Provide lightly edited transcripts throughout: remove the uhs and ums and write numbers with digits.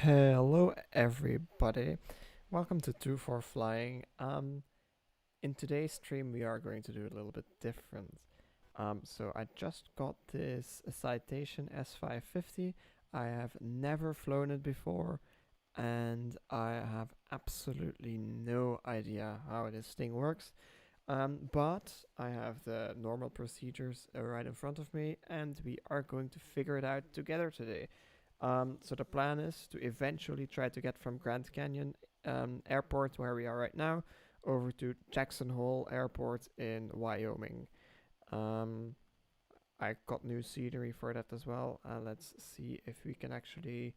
Hello, everybody. Welcome to 2 for Flying. In today's stream, we are going to do a little bit different. So I just got this Citation S550. I have never flown it before, and I have absolutely no idea how this thing works. But I have the normal procedures right in front of me, and we are going to figure it out together today. So the plan is to eventually try to get from Grand Canyon Airport, where we are right now, over to Jackson Hole Airport in Wyoming. Um, I got new scenery for that as well. Let's see if we can actually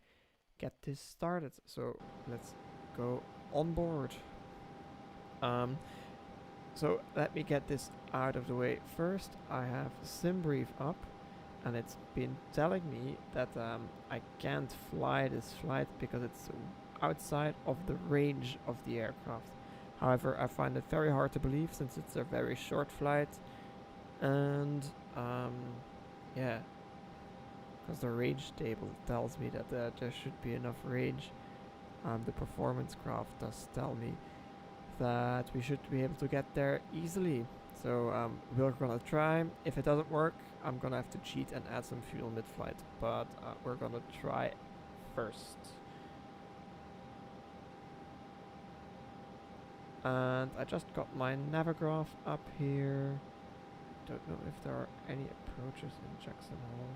get this started. So let's go on board. Um, so let me get this out of the way first. I have SimBrief up, and it's been telling me that I can't fly this flight because it's outside of the range of the aircraft. However, I find it very hard to believe since it's a very short flight, and yeah, because the range table tells me that there should be enough range. The performance graph does tell me that we should be able to get there easily. So we're gonna try. If it doesn't work, I'm gonna have to cheat and add some fuel mid-flight, but we're gonna try first. And I just got my navigraph up here. Don't know if there are any approaches in Jackson Hole.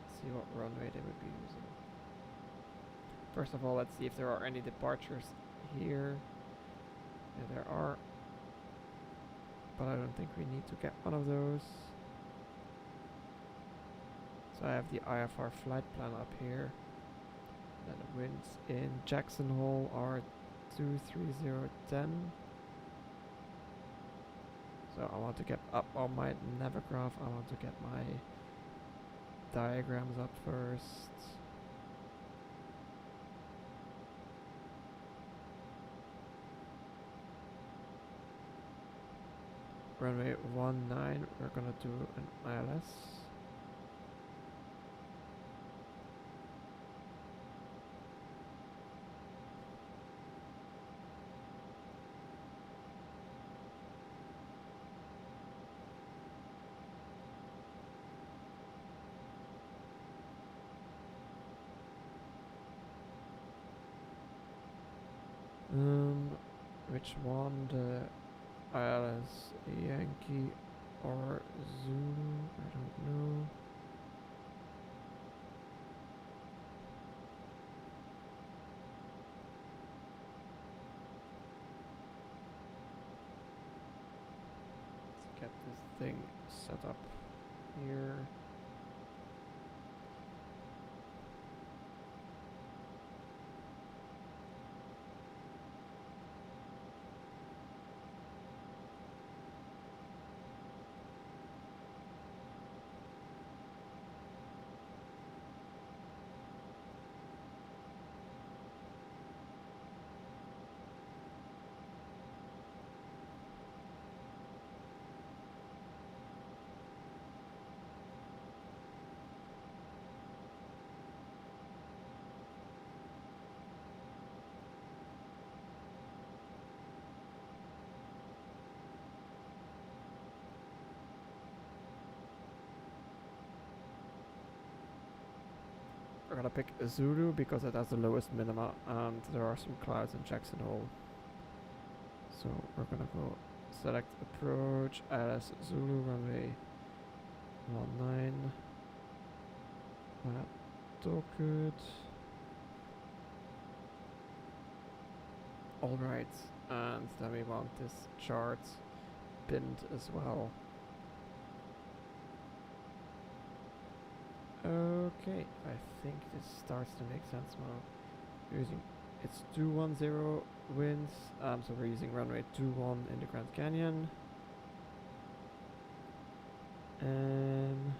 Let's see what runway they would be using. First of all, let's see if there are any departures here. Yeah, there are, but I don't think we need to get one of those. So I have the IFR flight plan up here. Then the winds in Jackson Hole are 23010. So I want to get up on my navigraph. I want to get my diagrams up first. Runway 19, we're gonna do an ILS. Which one? The ILS Yankee or Zulu? I don't know. Let's get this thing set up here. We're gonna pick Zulu because it has the lowest minima and there are some clouds in Jackson Hole. So we're gonna go select approach as Zulu runway 19. All good. Alright, and then we want this chart pinned as well. Okay, I think this starts to make sense now. It's 210 winds, so we're using runway 21 in the Grand Canyon. And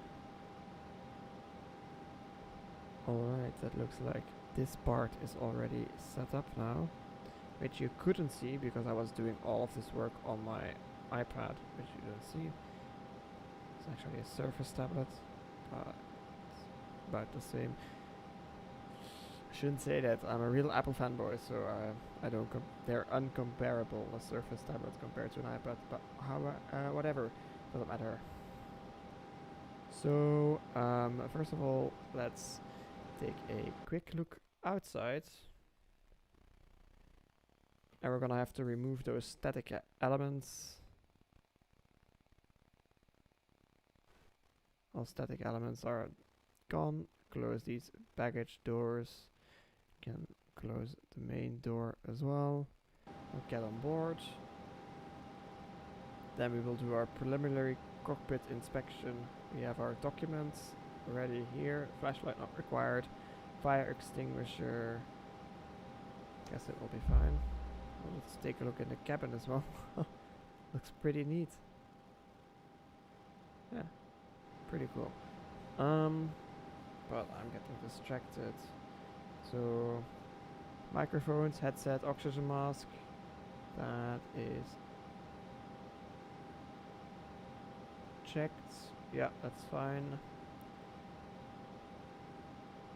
alright, that looks like this part is already set up now, which you couldn't see because I was doing all of this work on my iPad, which you don't see. It's actually a Surface tablet, but it's about the same. shouldn't say that. I'm a real Apple fanboy, so I don't. They're uncomparable. A Surface tablet compared to an iPad, but whatever, doesn't matter. So first of all, let's take a quick look outside, and we're gonna have to remove those static elements. All static elements are gone. Close these baggage doors. Can close the main door as well. We'll get on board. Then we will do our preliminary cockpit inspection. We have our documents ready here. Flashlight not required. Fire extinguisher. Guess it will be fine. Well, let's take a look in the cabin as well. Looks pretty neat. Yeah, pretty cool. But I'm getting distracted. So, microphones, headset, oxygen mask. That is checked. Yeah, that's fine.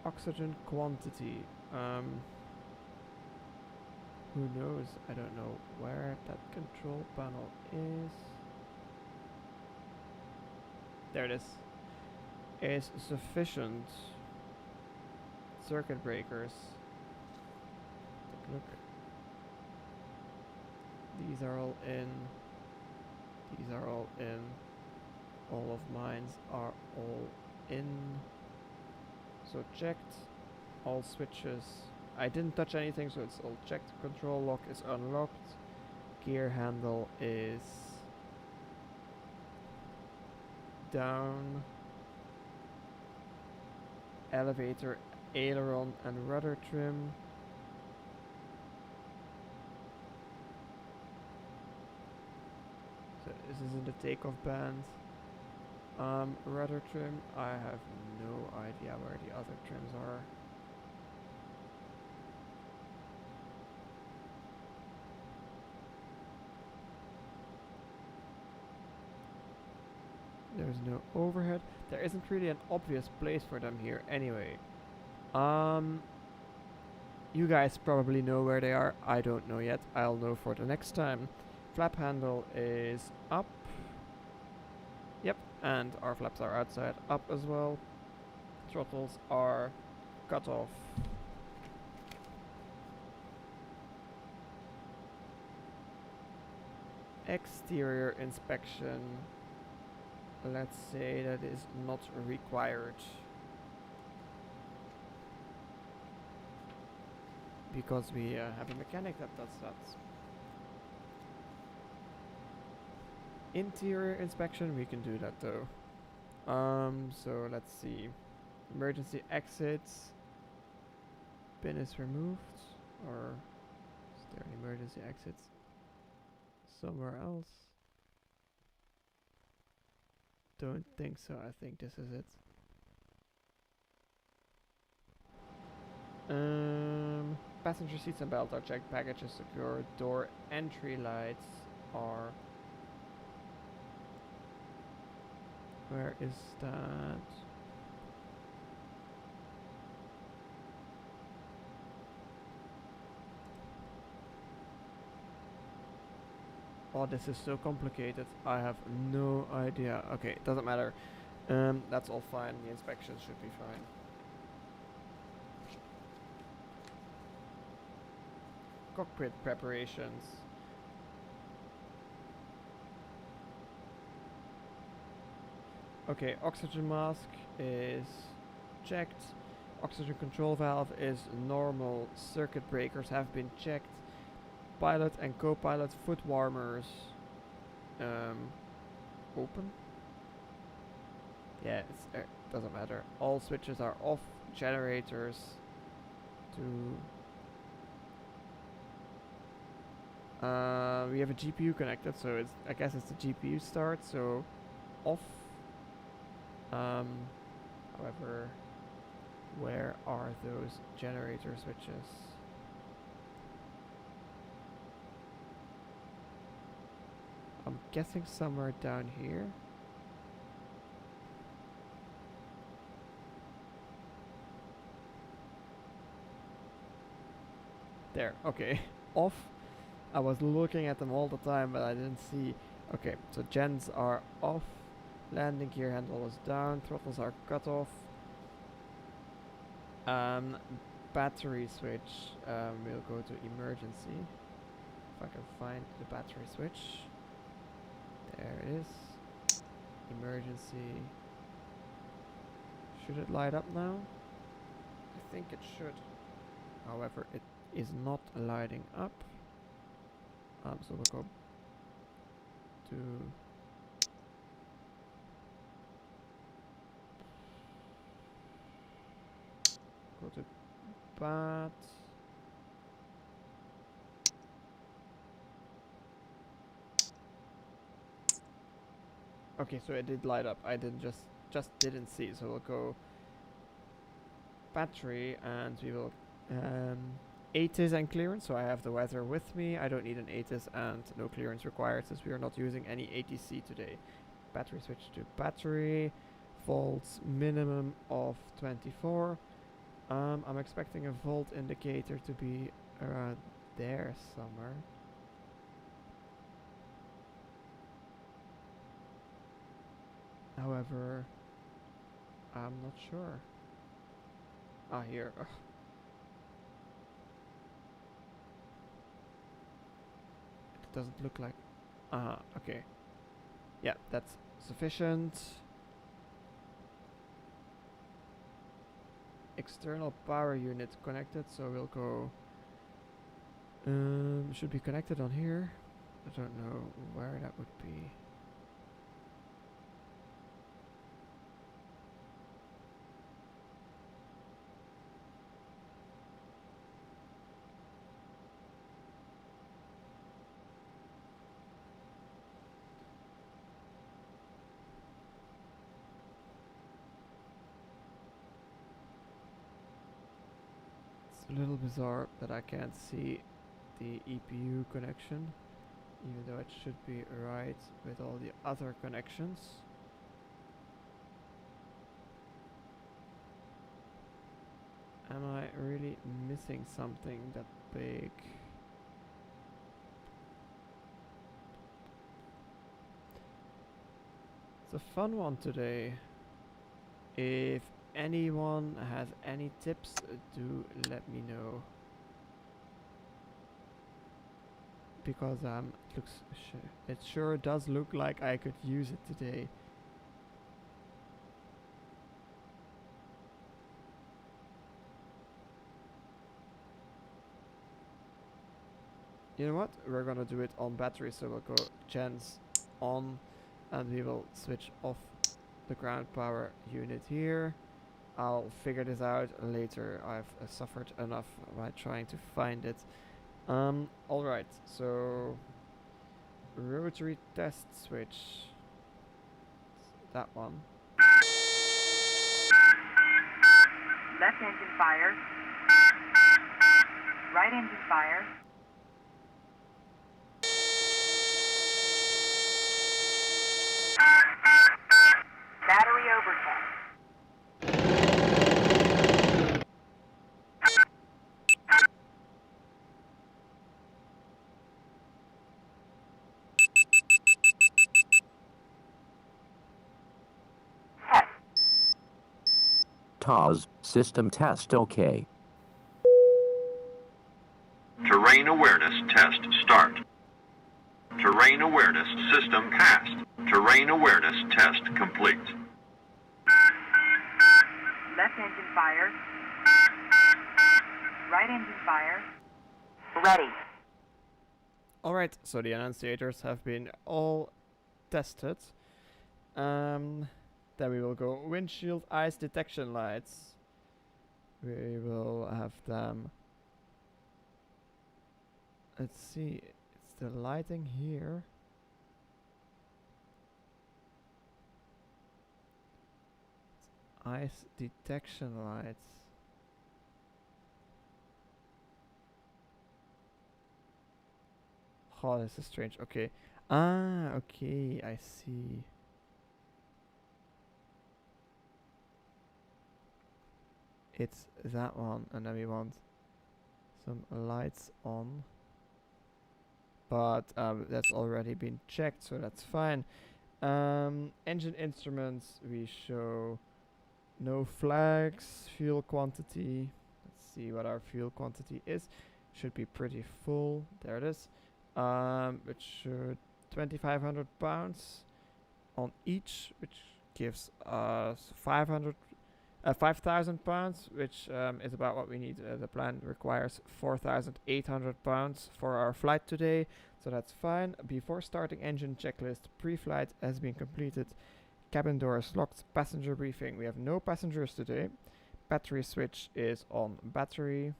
Oxygen quantity. Who knows? I don't know where that control panel is. There it is. Is sufficient. Circuit breakers. Take a look. These are all in. These are all in. All of mine are all in. So checked. All switches. I didn't touch anything, so it's all checked. Control lock is unlocked. Gear handle is down. Elevator, aileron and rudder trim. So this is in the takeoff band. Rudder trim, I have no idea where the other trims are. There's no overhead. There isn't really an obvious place for them here anyway. You guys probably know where they are. I don't know yet. I'll know for the next time. Flap handle is up. Yep, and our flaps are outside up as well. Throttles are cut off. Exterior inspection. Let's say that is not required. Because we have a mechanic that does that. Interior inspection, we can do that though. So let's see. Emergency exits. Pin is removed. Or is there an emergency exit somewhere else? Don't think so. I think this is it. Passenger seats and belt are checked. Package is secure. Door entry lights are. Where is that? Oh, this is so complicated. I have no idea. Okay, doesn't matter. That's all fine. The inspection should be fine. Cockpit preparations. Okay, oxygen mask is checked. Oxygen control valve is normal. Circuit breakers have been checked. Pilot and co-pilot foot warmers open. Yeah, it doesn't matter. All switches are off. Generators to we have a GPU connected, so it's I guess it's the GPU start, so off. However, where are those generator switches? I'm guessing somewhere down here. There, okay. Off. I was looking at them all the time, but I didn't see. Okay, so gens are off. Landing gear handle is down. Throttles are cut off. Um, battery switch. We'll go to emergency. If I can find the battery switch. There it is. Emergency. Should it light up now? I think it should. However, it is not lighting up. So we'll go to bat. Okay, so it did light up. I didn't just didn't see. So we'll go battery, and we will ATIS and clearance. So I have the weather with me. I don't need an ATIS and no clearance required since we are not using any ATC today. Battery switch to battery. Volts minimum of 24. I'm expecting a volt indicator to be around there somewhere. However, I'm not sure. Ah, here. Ugh. It doesn't look like... okay. Yeah, that's sufficient. External power unit connected, so we'll go... should be connected on here. I don't know where that would be. It's a little bizarre that I can't see the EPU connection, even though it should be right with all the other connections. Am I really missing something that big? It's a fun one today. If anyone has any tips, do let me know. Because it sure does look like I could use it today. You know what? We're gonna do it on battery, so we'll go gens on, and we will switch off the ground power unit here. I'll figure this out later. I've suffered enough by trying to find it. Alright, so rotary test switch. That one. Left engine fire. Right engine fire. Battery overtest. TAS, system test OK. Terrain awareness test start. Terrain awareness system passed. Terrain awareness test complete. Left engine fire. Right engine fire. Ready. Alright, so the annunciators have been all tested. Then we will go windshield ice detection lights. We will have them. Let's see, it's the lighting here. It's ice detection lights. Oh, this is strange. Okay. Ah, okay, I see. It's that one, and then we want some lights on. But that's already been checked, so that's fine. Engine instruments, we show no flags, fuel quantity. Let's see what our fuel quantity is. Should be pretty full. There it is. It should 2,500 pounds on each, which gives us 5,000 pounds, which is about what we need. The plan requires 4,800 pounds for our flight today, so that's fine. Before starting engine checklist, pre-flight has been completed. Cabin doors locked, passenger briefing. We have no passengers today. Battery switch is on battery.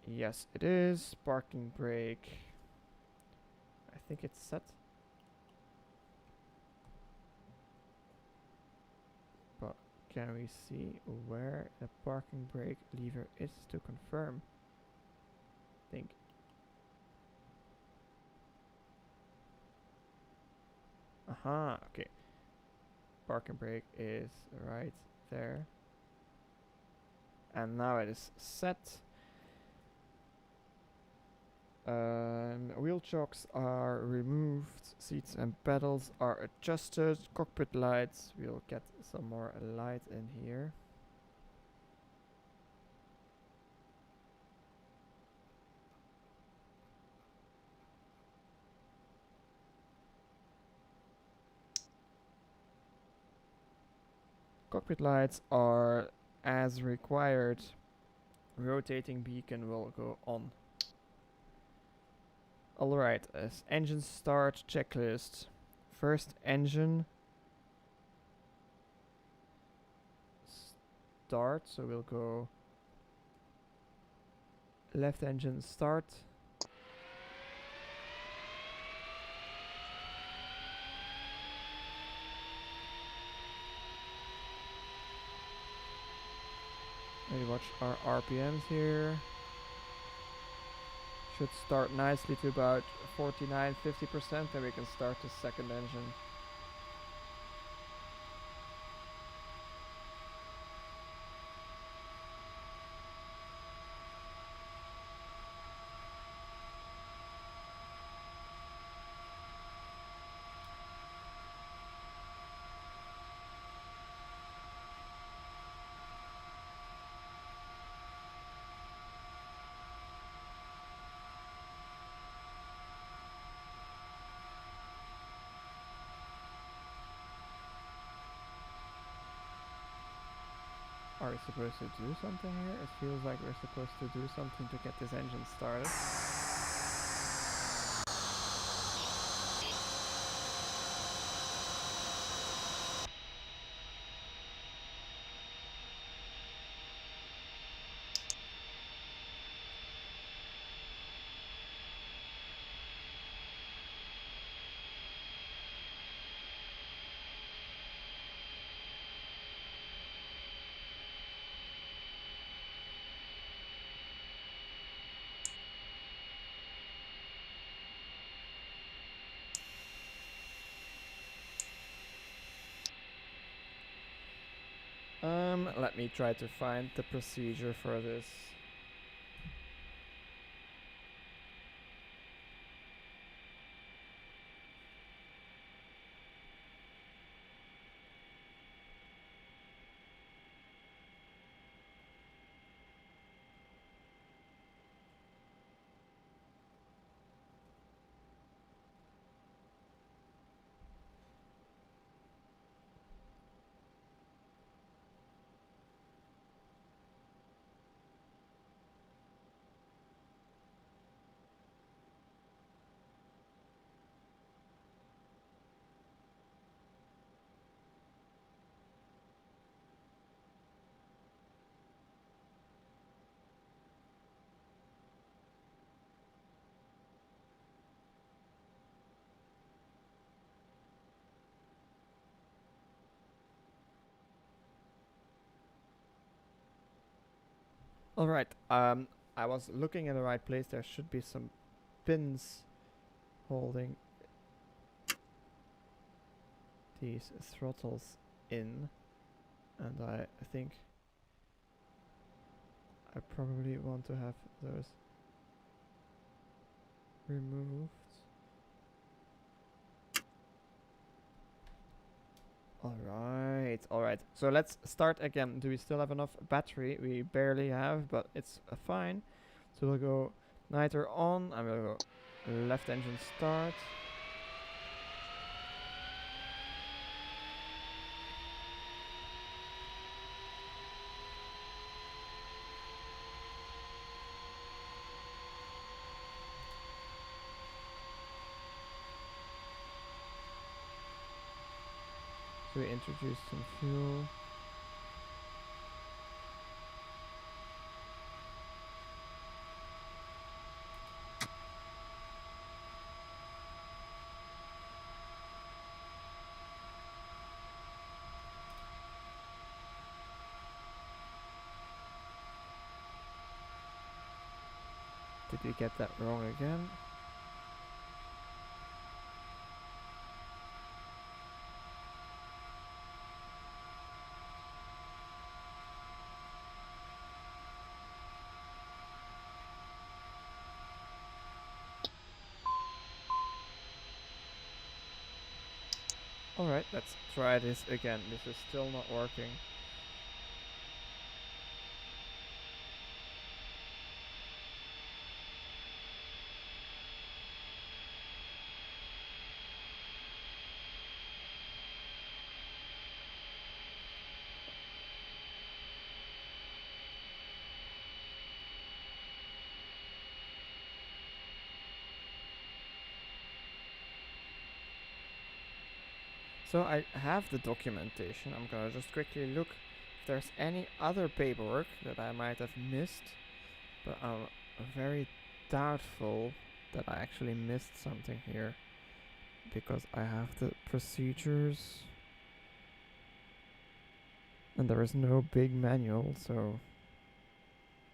Yes, it is. Parking brake. I think it's set. But can we see where the parking brake lever is to confirm? I think. Aha, okay. Parking brake is right there. And now it is set. Wheel chocks are removed. Seats and pedals are adjusted. Cockpit lights. We'll get some more light in here. Cockpit lights are as required. Rotating beacon will go on. Alright, engine start checklist. First engine start, so we'll go left engine start. We watch our RPMs here. Should start nicely to about 49-50%, then we can start the second engine. Are we supposed to do something here? It feels like we're supposed to do something to get this engine started. Let me try to find the procedure for this. Alright, I was looking in the right place. There should be some pins holding these throttles in. And I think I probably want to have those removed. Alright. So let's start again. Do we still have enough battery? We barely have, but it's fine. So we'll go niter on, and we'll go left engine start. So we introduce some fuel. Did we get that wrong again? Alright, let's try this again. This is still not working. So I have the documentation. I'm gonna just quickly look if there's any other paperwork that I might have missed. But I'm very doubtful that I actually missed something here, because I have the procedures and there is no big manual, so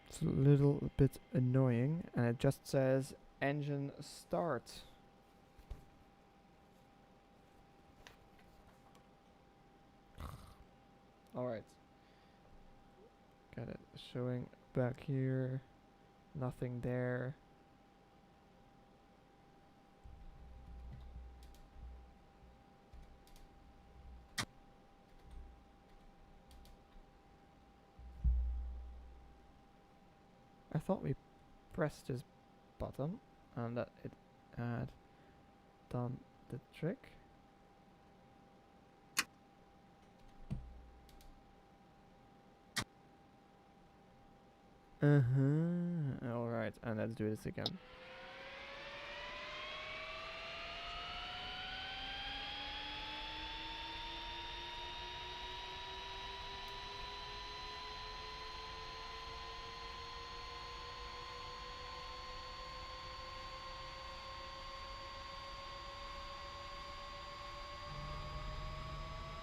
it's a little bit annoying. And it just says engine start. Alright. Got it showing back here. Nothing there. I thought we pressed this button and that it had done the trick. Alright, and let's do this again.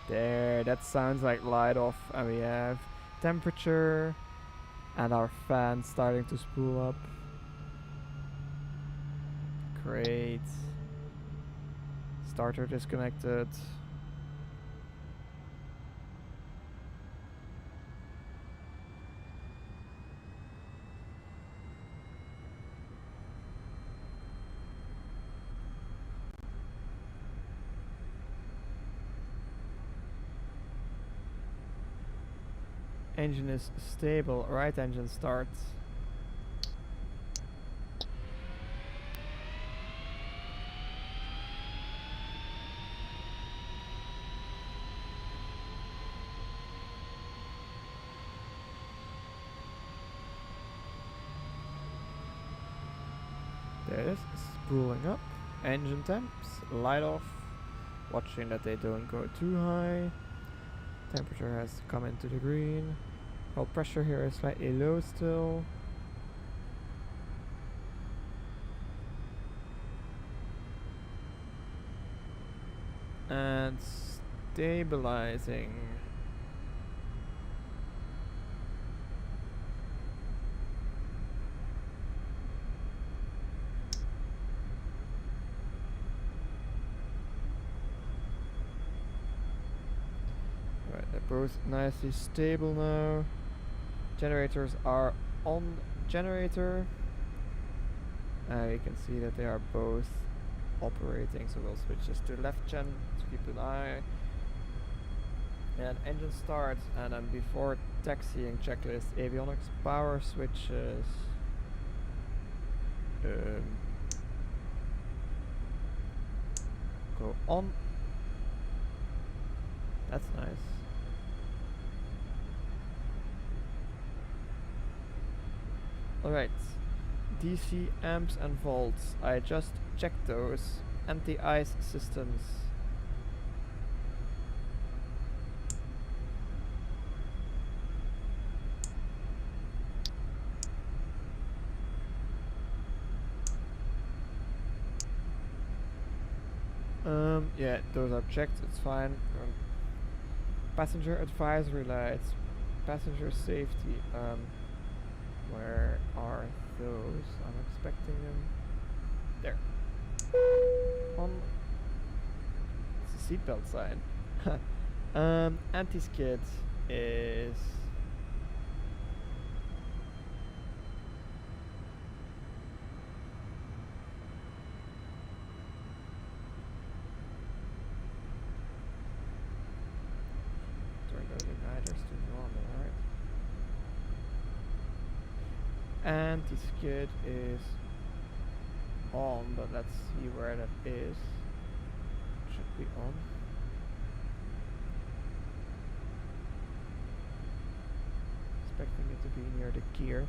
There, that sounds like light off, and we have temperature and our fan starting to spool up. Great. Starter disconnected. Engine is stable. Right engine starts. There it is, spooling up. Engine temps, light off. Watching that they don't go too high. Temperature has come into the green. Well, pressure here is slightly low still. And stabilizing. Right, they're both nicely stable now. Generators are on generator. You can see that they are both operating, so we'll switch this to left gen to keep an eye. And engine start, and then before taxiing checklist, avionics power switches. Go on. That's nice. Alright. DC amps and volts. I just checked those. Anti-ice systems. Yeah, those are checked, it's fine. Passenger advisory lights, passenger safety, where are those? I'm expecting them. There. On. It's a seatbelt sign. Anti-skid is... Anti-skid is on, but let's see where that is. Should be on. Expecting it to be near the gear.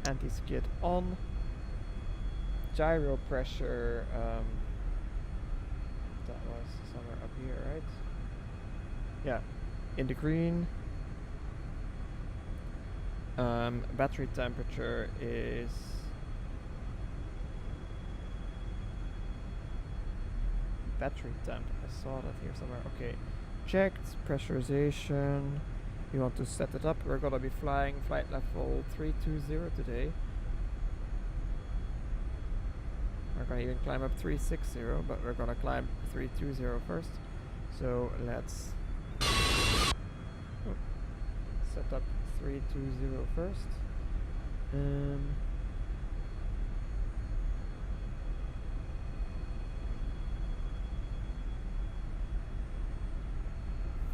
Anti-skid on. Gyro pressure, that was somewhere up here, right? Yeah, in the green. Battery temperature is battery temp. I saw that here somewhere. Okay, checked. Pressurization. We want to set it up. We're gonna be flying flight level 320 today. We're gonna even climb up 360, but we're gonna climb 320 first. So let's set up 320 first.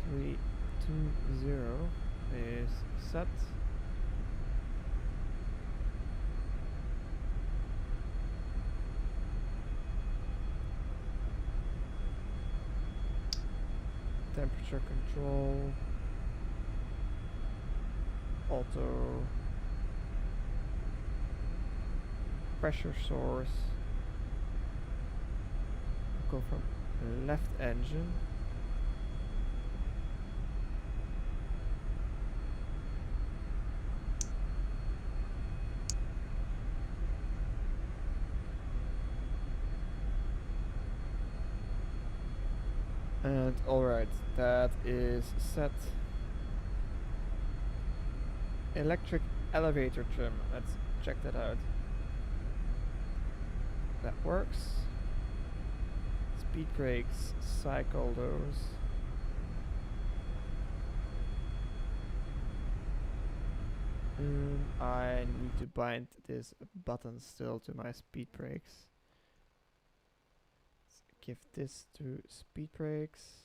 320 is set. Temperature control. Auto. Pressure source. Go from left engine. And alright, that is set. Electric elevator trim, let's check that out. That works. Speed brakes, cycle those. I need to bind this button still to my speed brakes. Let's give this to speed brakes.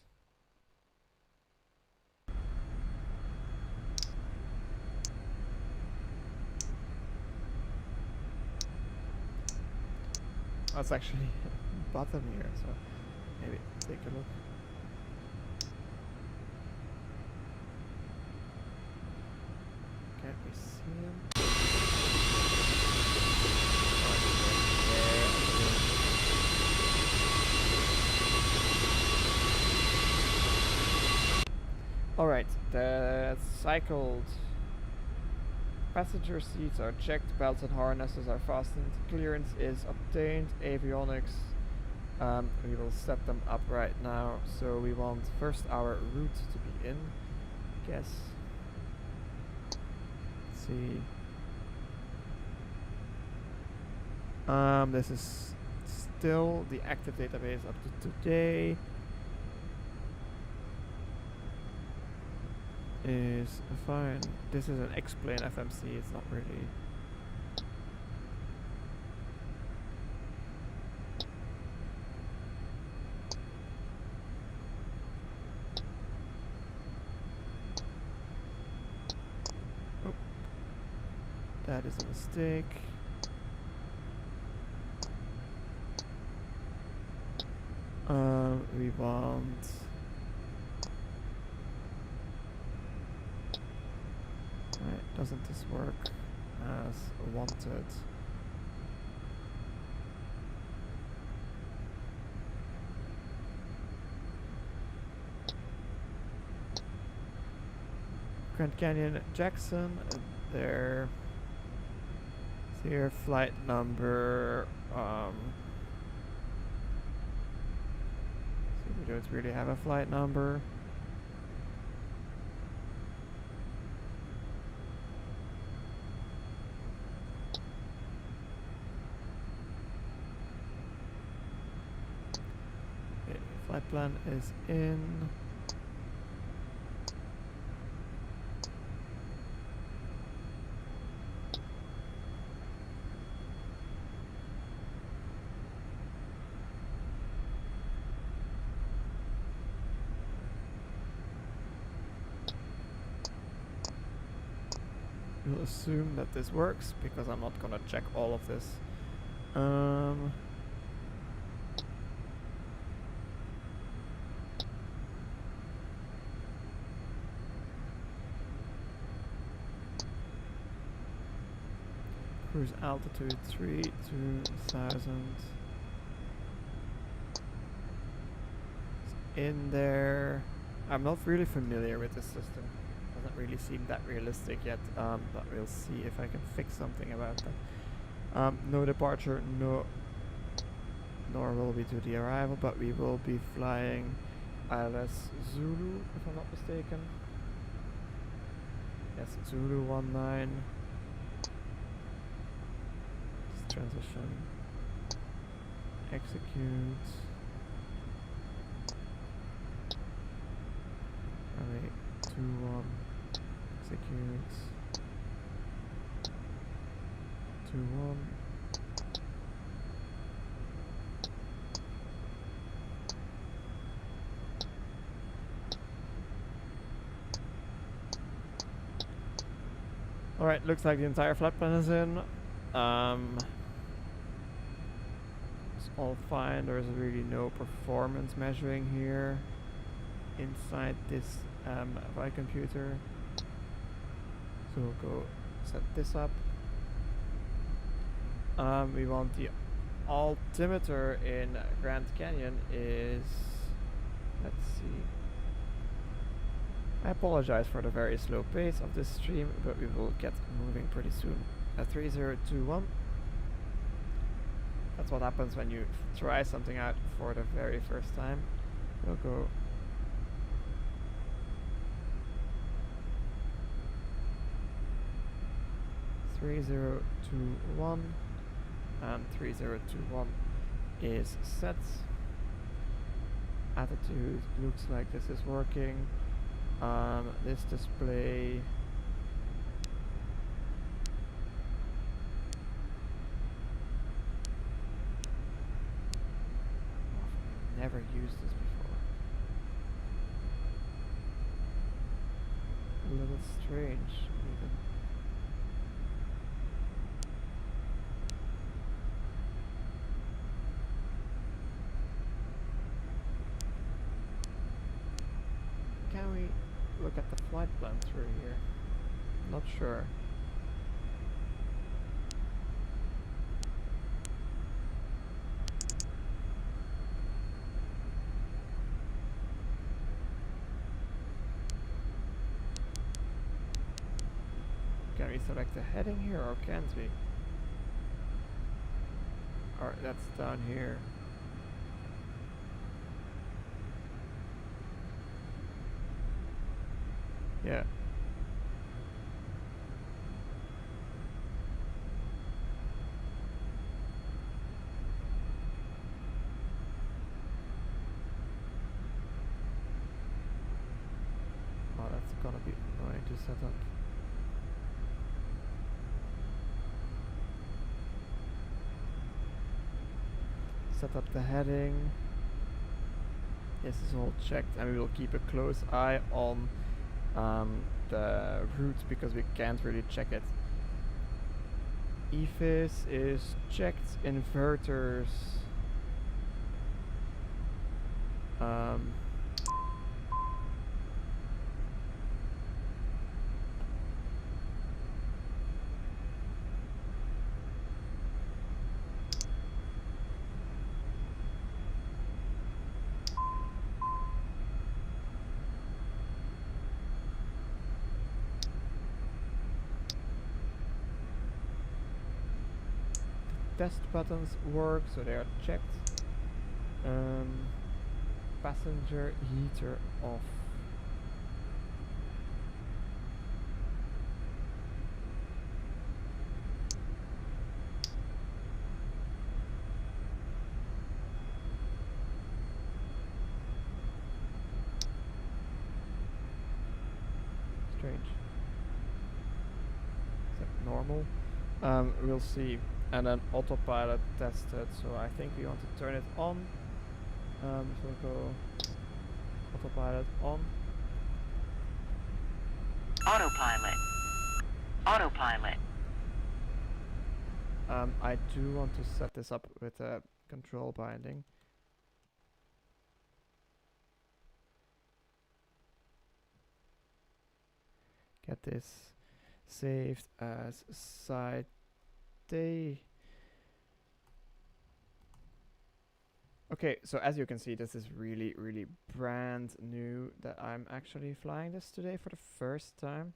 That's actually a button here, so maybe take a look. Can't we see him? Alright, that's cycled. Passenger seats are checked, belts and harnesses are fastened, clearance is obtained, avionics, we will set them up right now. So we want first our route to be in, guess. Let's see. This is still the active database up to today. Is fine. This is an explain FMC, it's not really That is a mistake. We want right, doesn't this work as wanted? Grand Canyon Jackson, there. So here flight number see, we don't really have a flight number. Okay, flight plan is in. We'll assume that this works because I'm not gonna check all of this. Cruise altitude 32,000. It's in there. I'm not really familiar with this system. Doesn't really seem that realistic yet, but we'll see if I can fix something about that. No departure, nor will we do the arrival, but we will be flying ILS Zulu, if I'm not mistaken. Yes, Zulu 19. Just transition. Execute. Runway 21. Execute. 21. Alright, looks like the entire flight plan is in. It's all fine. There is really no performance measuring here inside this flight computer. So we'll go set this up. We want the altimeter in Grand Canyon is, let's see. I apologize for the very slow pace of this stream, but we will get moving pretty soon. 3021. That's what happens when you try something out for the very first time. We'll go 3021, and 3021 is set. Attitude looks like this is working. This display I've never used this before. A little strange even. Can we look at the flight plan through here? Not sure. Can we select the heading here or can't we? Or that's down here. Yeah. Oh, that's gonna be annoying to set up. Set up the heading. This is all checked, and we will keep a close eye on the route because we can't really check it EFIS is checked. Inverters. Test buttons work, so they are checked. Passenger heater off. Strange. Is that normal? We'll see. And then autopilot tested, so I think we want to turn it on. So we'll go autopilot on. Autopilot. Autopilot. I do want to set this up with a control binding. Get this saved as Citation. Okay, so as you can see, this is really, really brand new that I'm actually flying this today for the first time,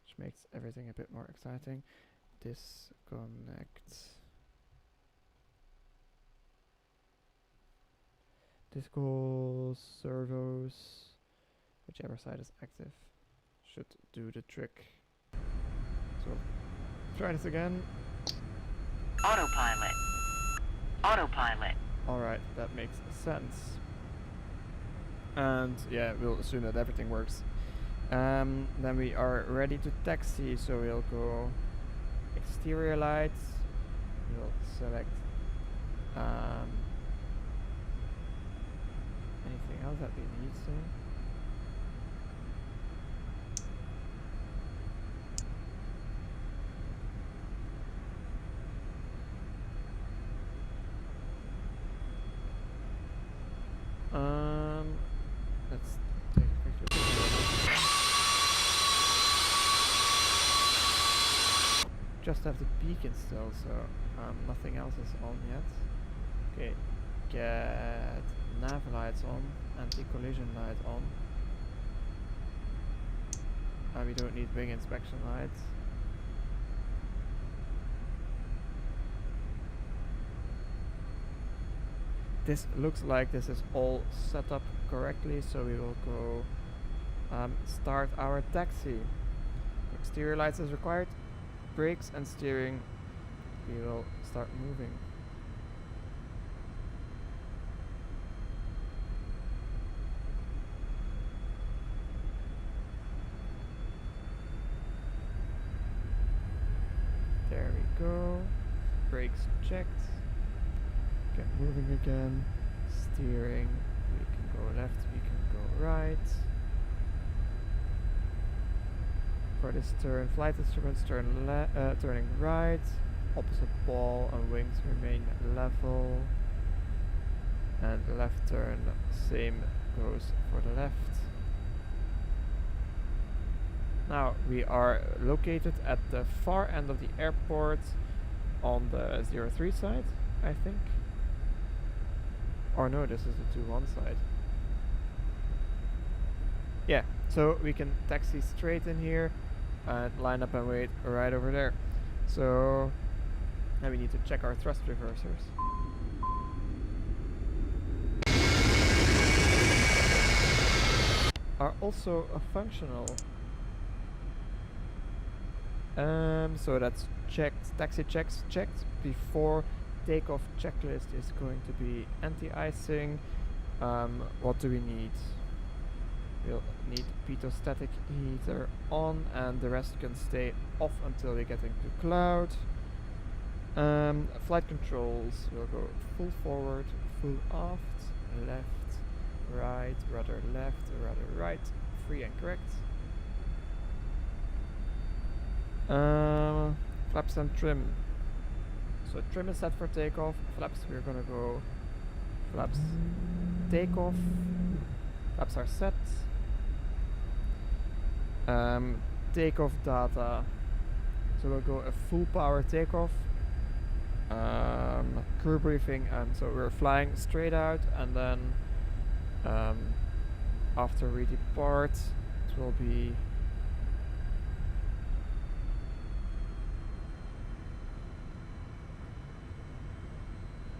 which makes everything a bit more exciting. Disconnect. Discos, servos, whichever side is active, should do the trick. So, try this again. Autopilot. Autopilot. Alright, that makes sense. And yeah, we'll assume that everything works. Then we are ready to taxi, so we'll go exterior lights. We'll select anything else that we need to. Let's take a quick look. Just have the beacon still, so nothing else is on yet. Okay, get nav lights on, anti-collision light on. We don't need wing inspection lights. This looks like this is all set up correctly, so we will go start our taxi. Exterior lights is required, brakes and steering. We will start moving. There we go. Brakes checked. Get moving again. Steering. We can go left, we can go right. For this turn, flight instruments turning right. Opposite ball and wings remain level. And left turn, same goes for the left. Now we are located at the far end of the airport on the 03 side, I think. Or no, this is the 21 side. Yeah, so we can taxi straight in here and line up and wait right over there. So now we need to check our thrust reversers. Are also functional. So that's checked, taxi checks checked before takeoff. Checklist is going to be anti-icing. What do we need? We'll need pitot-static heater on, and the rest can stay off until we get into cloud. Flight controls will go full forward, full aft, left, right, rudder left, rudder right, free and correct. Flaps and trim. So trim is set for takeoff. Flaps, we're gonna go flaps takeoff. Flaps are set. Takeoff data. So we'll go a full power takeoff. Crew briefing, and so we're flying straight out, and then after we depart, it will be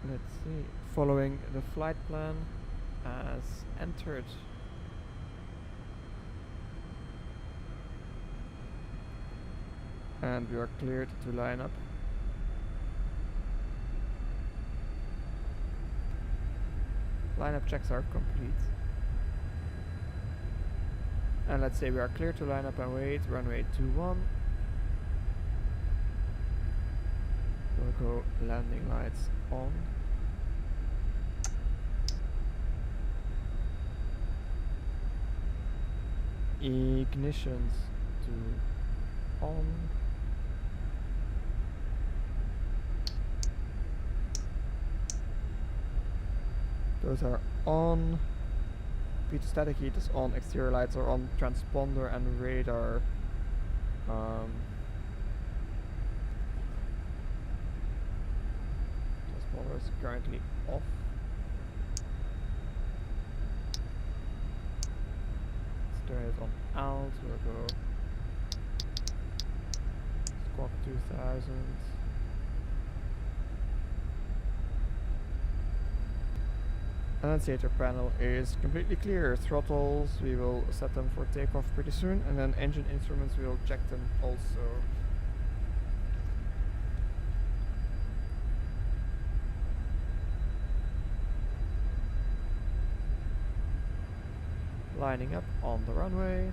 let's see, following the flight plan as entered. And we are cleared to line up. Lineup checks are complete. And let's say we are clear to line up and wait, runway 21. We'll go landing lights on. Ignitions to on. Those are on. Repeat static heat is on. Exterior lights are on. Transponder and radar. Transponder is currently off. Let's turn it on out. We'll go Squawk 2000. Annunciator panel is completely clear. Throttles, we will set them for takeoff pretty soon, and then engine instruments, we will check them also. Lining up on the runway.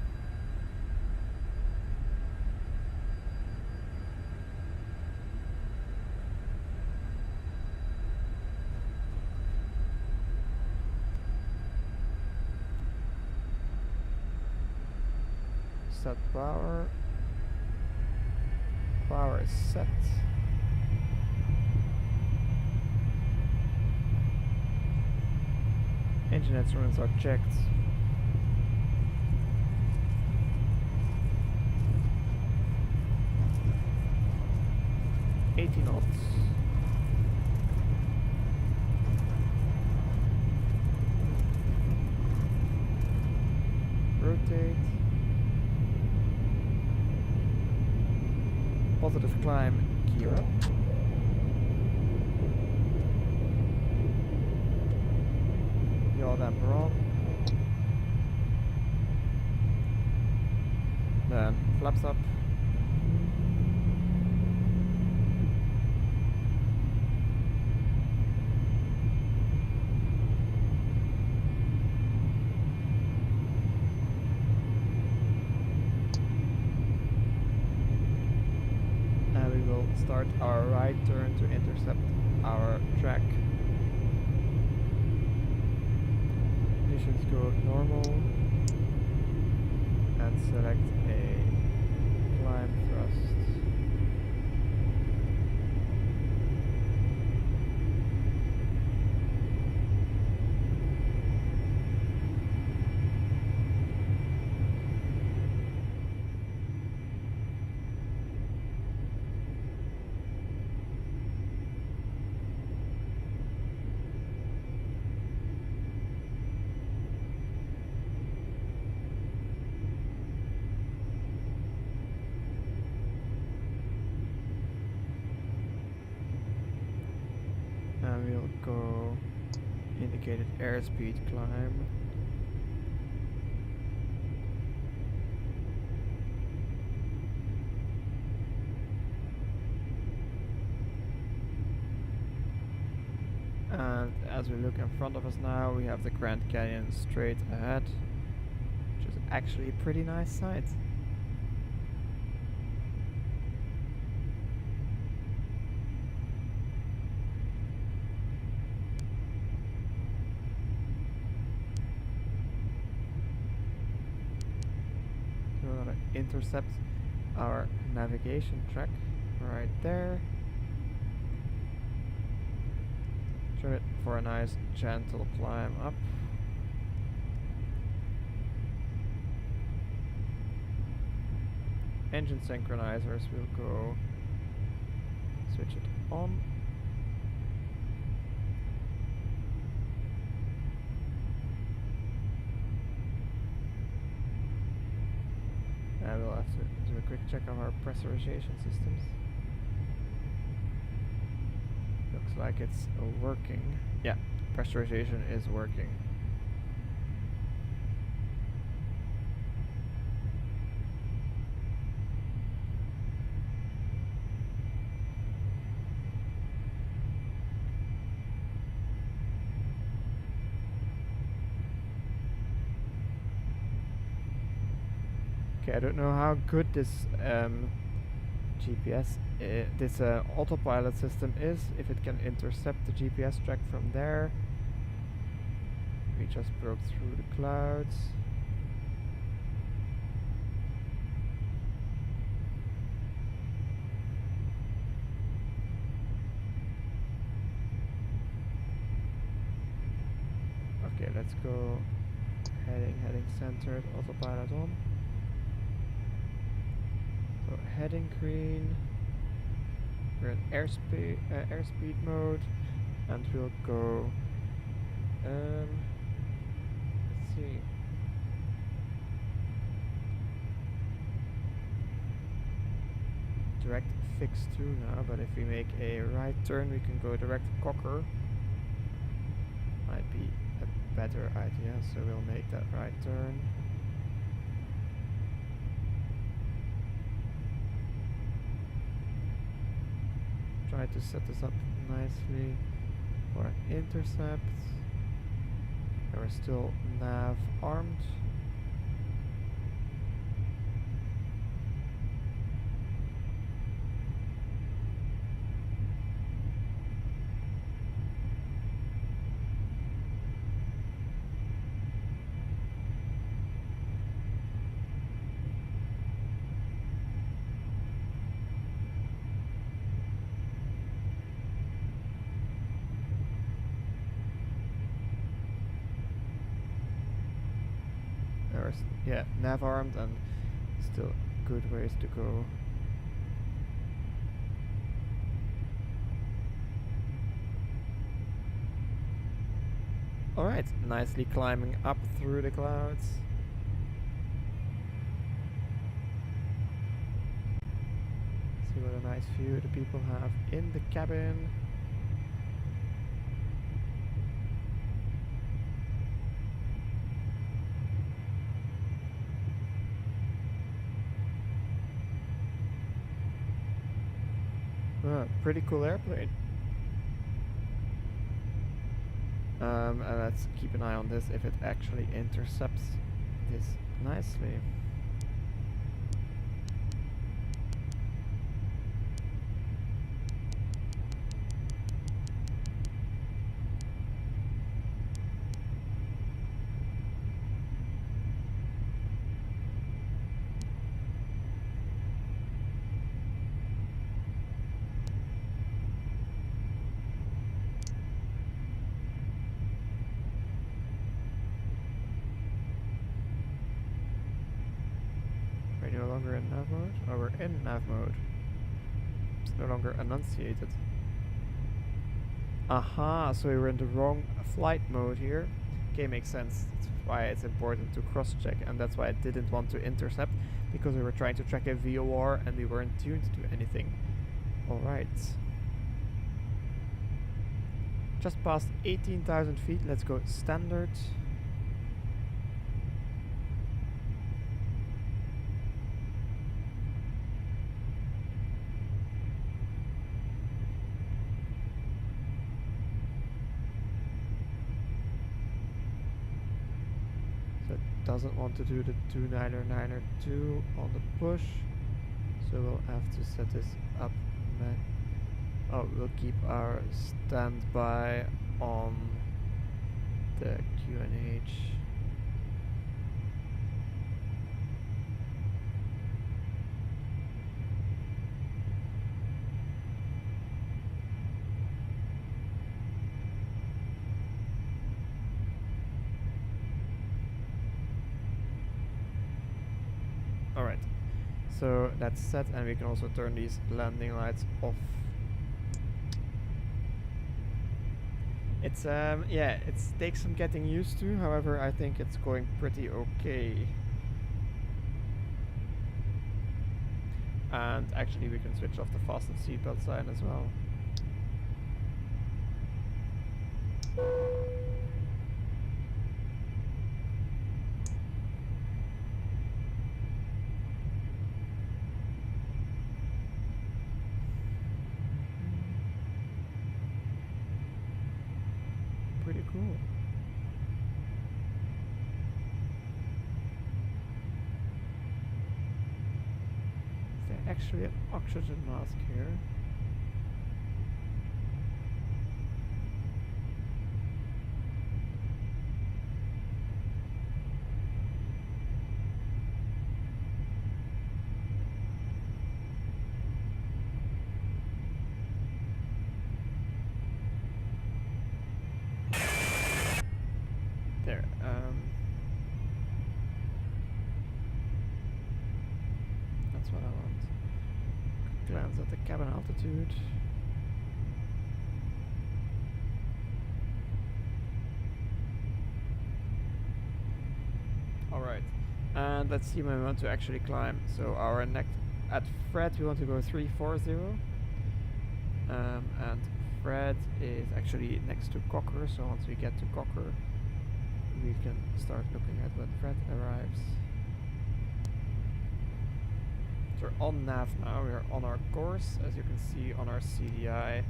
Set power. Power is set. Engine instruments are checked. $80 knots. Rotate. Positive climb, gear up. Yaw damper on. Then flaps up. Start our right turn to intercept our track. Conditions go normal and select a climb thrust. And we'll go indicated airspeed climb. And as we look in front of us now, we have the Grand Canyon straight ahead, which is actually a pretty nice sight. So we're gonna intercept our navigation track. right there. Trim it for a nice gentle climb up. Engine synchronizers will go. Switch it on. And we'll have to do a quick check of our pressurization systems. Looks like it's working. Yeah, pressurization is working. Okay, I don't know how good this GPS, this autopilot system is, if it can intercept the GPS track from there. We just broke through the clouds. Okay, let's go heading centered, autopilot on. So heading green, we're in airspeed mode, and we'll go, let's see, direct fix through now, but if we make a right turn we can go direct cocker. Might be a better idea, so we'll make that right turn. Try to set this up nicely for an intercept. And we're still nav armed. Yeah, nav armed and still good ways to go. Alright, nicely climbing up through the clouds. See what a nice view the people have in the cabin. Pretty cool airplane. And let's keep an eye on this if it actually intercepts this nicely. We're no longer in nav mode? Oh, we're in nav mode. It's no longer enunciated. Aha, so we were in the wrong flight mode here. Okay, makes sense. That's why it's important to cross-check, and that's why I didn't want to intercept, because we were trying to track a VOR and we weren't tuned to anything. Alright. Just past 18,000 feet, let's go standard. Doesn't want to do the 2992 on the push, so we'll have to set this up. Oh, we'll keep our standby on the QNH. Alright, so that's set, and we can also turn these landing lights off. It's yeah, it takes some getting used to, however I think it's going pretty okay. And actually we can switch off the fasten seatbelt sign as well. Pretty cool. Is there actually an oxygen mask here? There, that's what I want. Glance at the cabin altitude. Alright, and let's see when we want to actually climb. So our next, at Fred we want to go 340. And Fred is actually next to Cocker, so once we get to Cocker, we can start looking at when Fred arrives. So we're on nav now, we are on our course, as you can see on our CDI,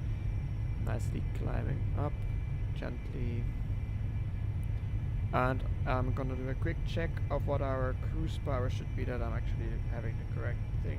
nicely climbing up, gently. And I'm gonna do a quick check of what our cruise power should be, that I'm actually having the correct thing.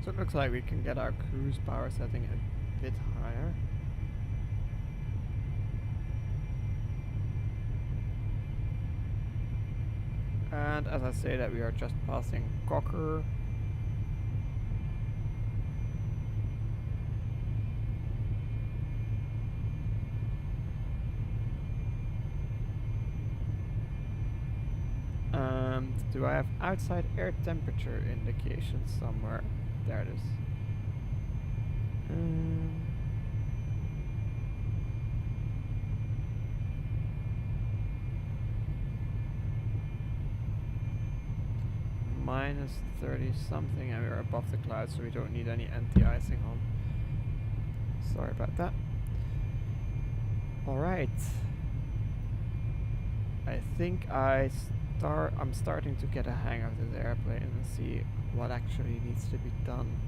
So it looks like we can get our cruise power setting a bit higher. And as I say that, we are just passing Cocker. And do I have outside air temperature indication somewhere? There it is. Minus 30 something, and we're above the clouds, so we don't need any anti-icing on. Sorry about that. Alright. I think I'm starting to get a hang of this airplane and see what actually needs to be done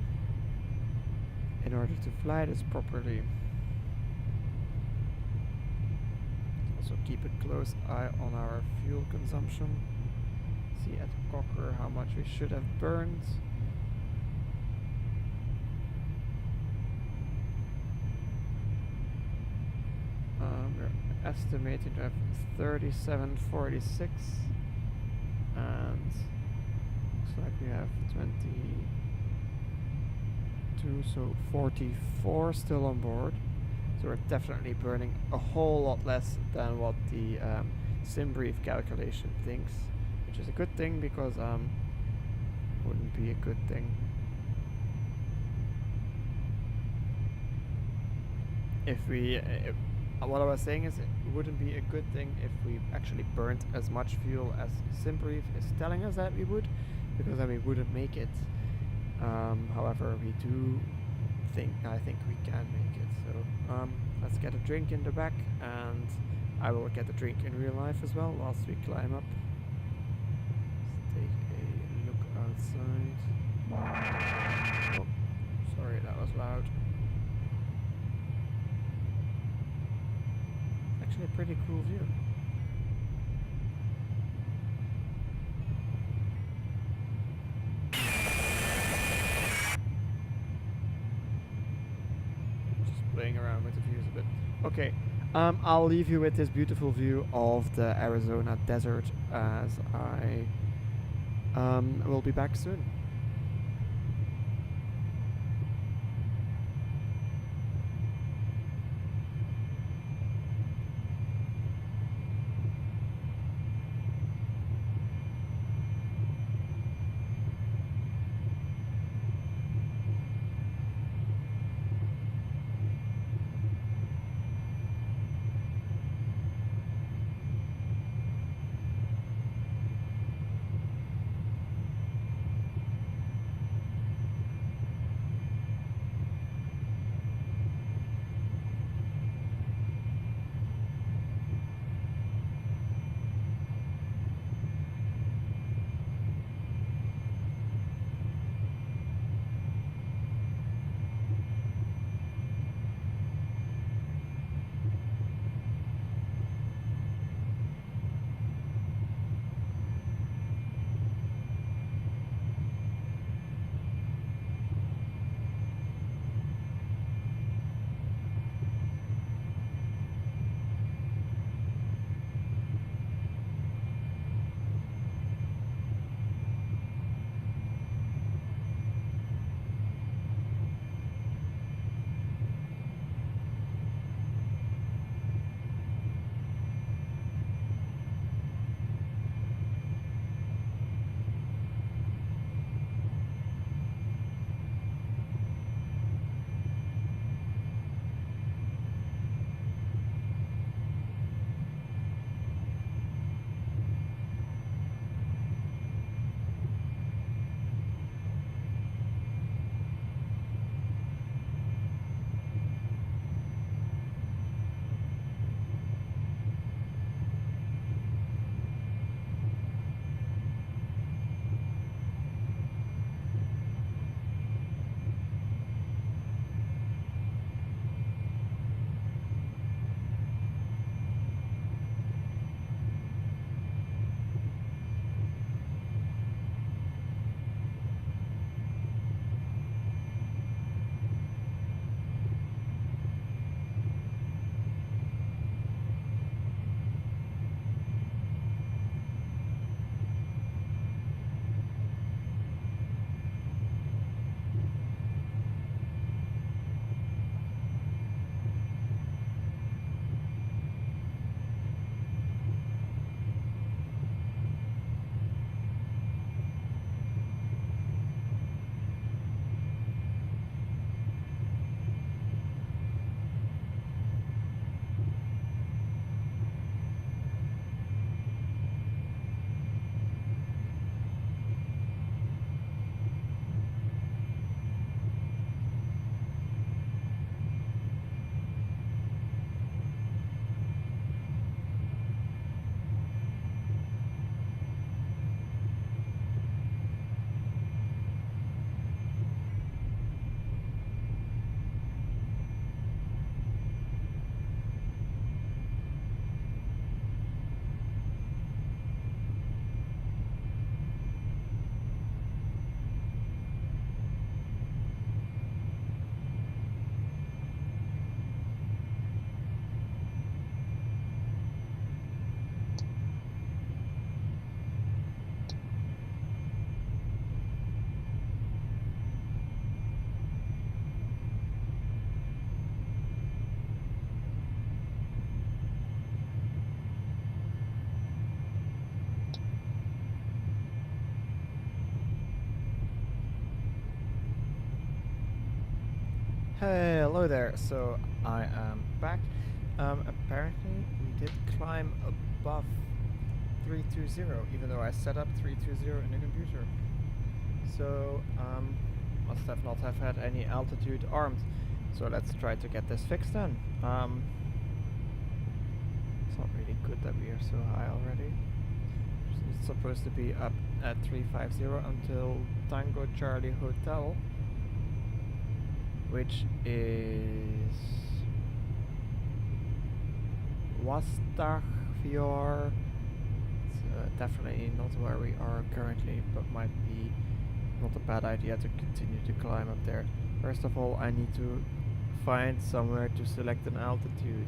in order to fly this properly. Also keep a close eye on our fuel consumption. See at Cocker how much we should have burned. We're estimating to have 3746, and looks like we have 22, so 44 still on board. So we're definitely burning a whole lot less than what the SimBrief calculation thinks, which is a good thing, because wouldn't be a good thing. if we, what I was saying is it wouldn't be a good thing if we actually burnt as much fuel as SimBrief is telling us that we would, because then we wouldn't make it. However, we do I think we can make it. So let's get a drink in the back, and I will get a drink in real life as well whilst we climb up. Let's take a look outside. Oh, sorry, that was loud. Actually a pretty cool view. Just playing around with the views a bit. Okay, I'll leave you with this beautiful view of the Arizona desert as I will be back soon. Hello there. So I am back. Apparently we did climb above 320, even though I set up 320 in the computer. So must have not have had any altitude armed. So let's try to get this fixed then. It's not really good that we are so high already. It's supposed to be up at 350 until Tango Charlie Hotel, which is Wastachfjord. It's definitely not where we are currently, but might be not a bad idea to continue to climb up there. First of all, I need to find somewhere to select an altitude.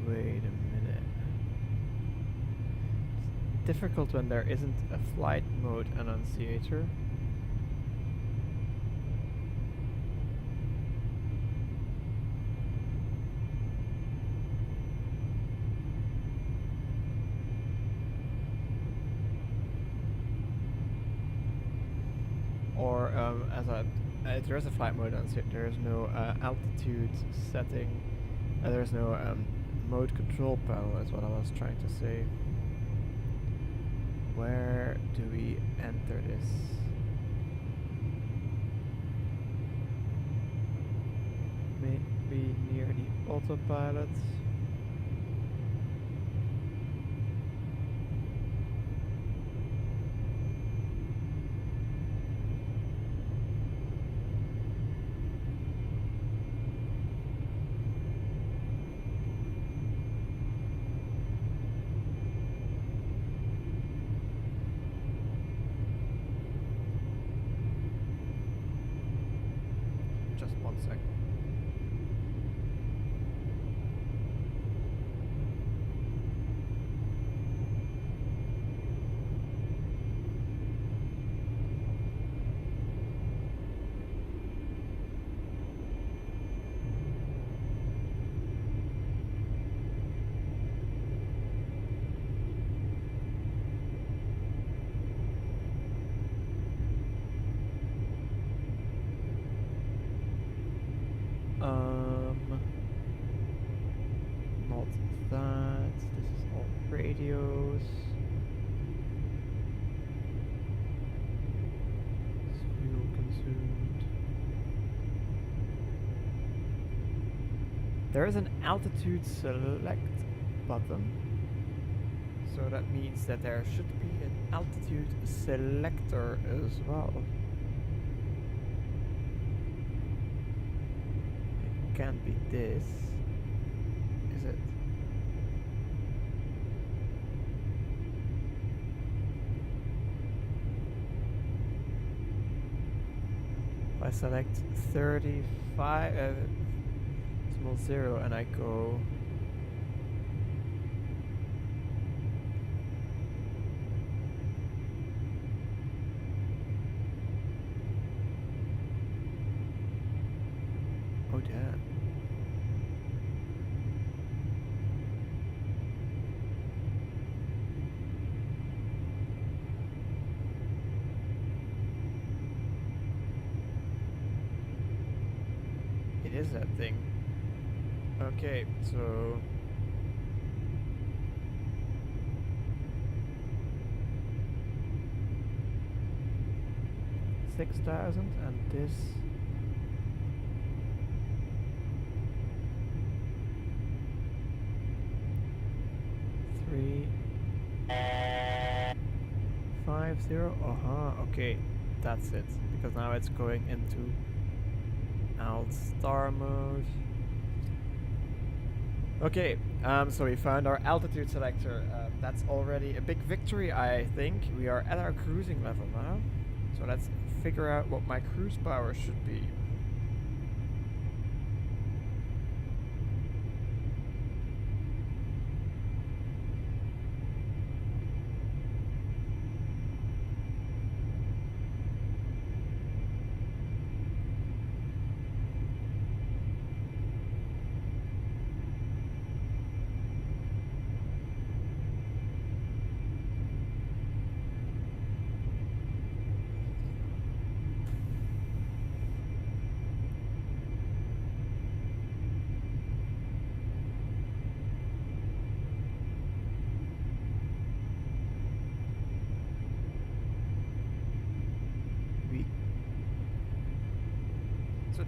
Wait a minute. It's difficult when there isn't a flight mode annunciator. Or there is a flight mode annunciator. There is no altitude setting. There's no mode control panel, is what I was trying to say. Where do we enter this? Maybe near the autopilot. Just 1 second. Not that. This is all radios. It's fuel consumed. There is an altitude select button. So that means that there should be an altitude selector as well. It can't be this, is it? If I select 35, small 0, and I go oh damn. It is that thing. Okay, so 6,000 and this three 50. Okay, that's it. Because now it's going into alt star mode. Okay, so we found our altitude selector. That's already a big victory, I think. We are at our cruising level now. So let's figure out what my cruise power should be.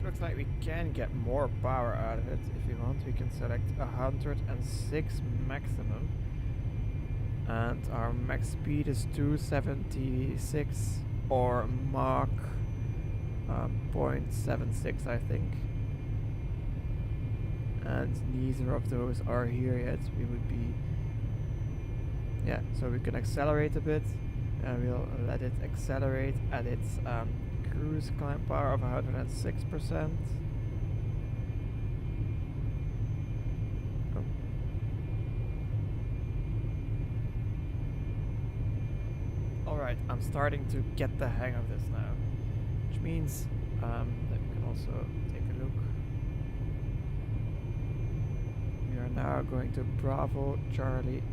looks like we can get more power out of it. If we want, we can select 106 maximum. And our max speed is 276 or Mach 0.76, I think. And neither of those are here yet. We would be... Yeah, so we can accelerate a bit. And we'll let it accelerate at its cruise climb power of 106%. Oh. Alright, I'm starting to get the hang of this now. Which means that we can also take a look. We are now going to Bravo Charlie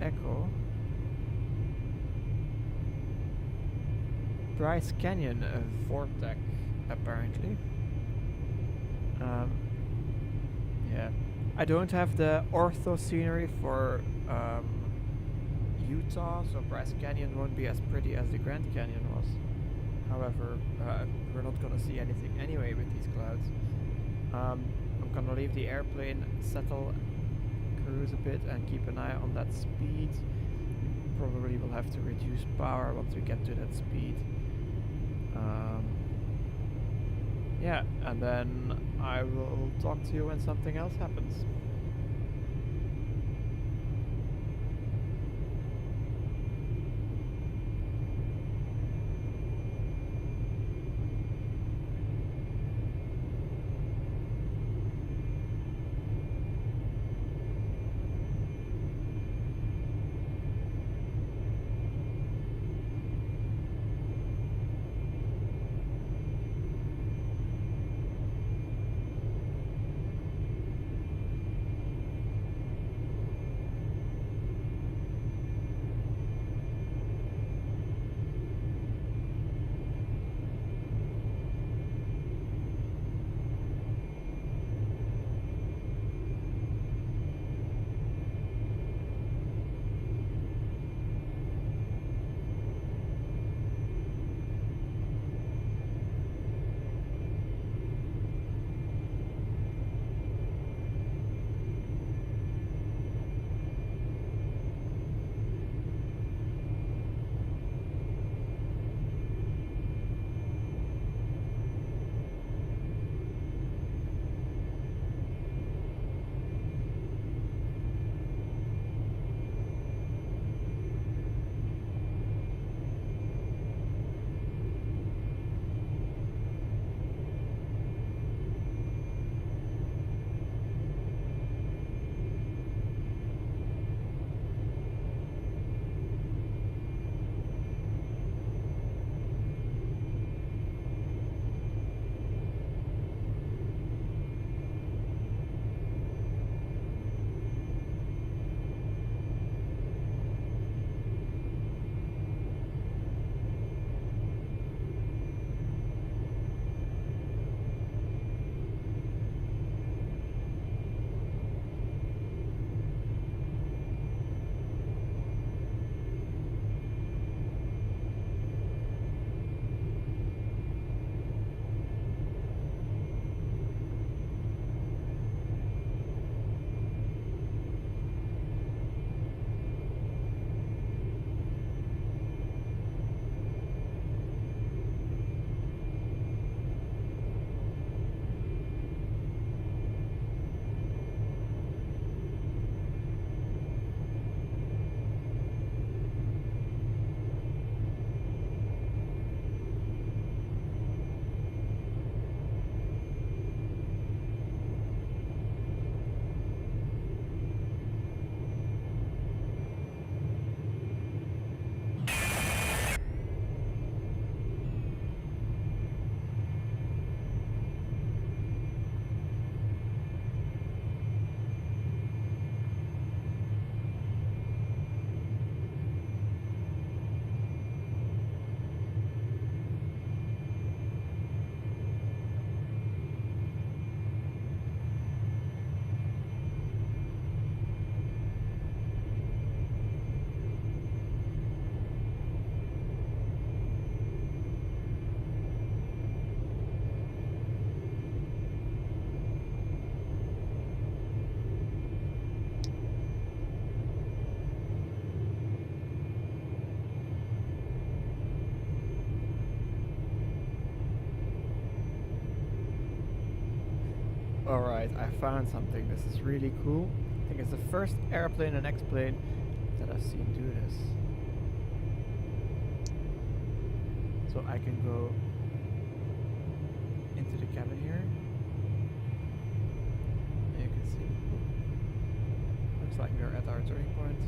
Echo. Bryce Canyon Vortex, apparently. Yeah. I don't have the ortho scenery for Utah, so Bryce Canyon won't be as pretty as the Grand Canyon was. However, we're not gonna see anything anyway with these clouds. I'm gonna leave the airplane settle, cruise a bit, and keep an eye on that speed. Probably will have to reduce power once we get to that speed. Yeah, and then I will talk to you when something else happens. Alright, I found something. This is really cool. I think it's the first airplane and X-plane that I've seen do this. So I can go into the cabin here. And you can see. Looks like we're at our turning point.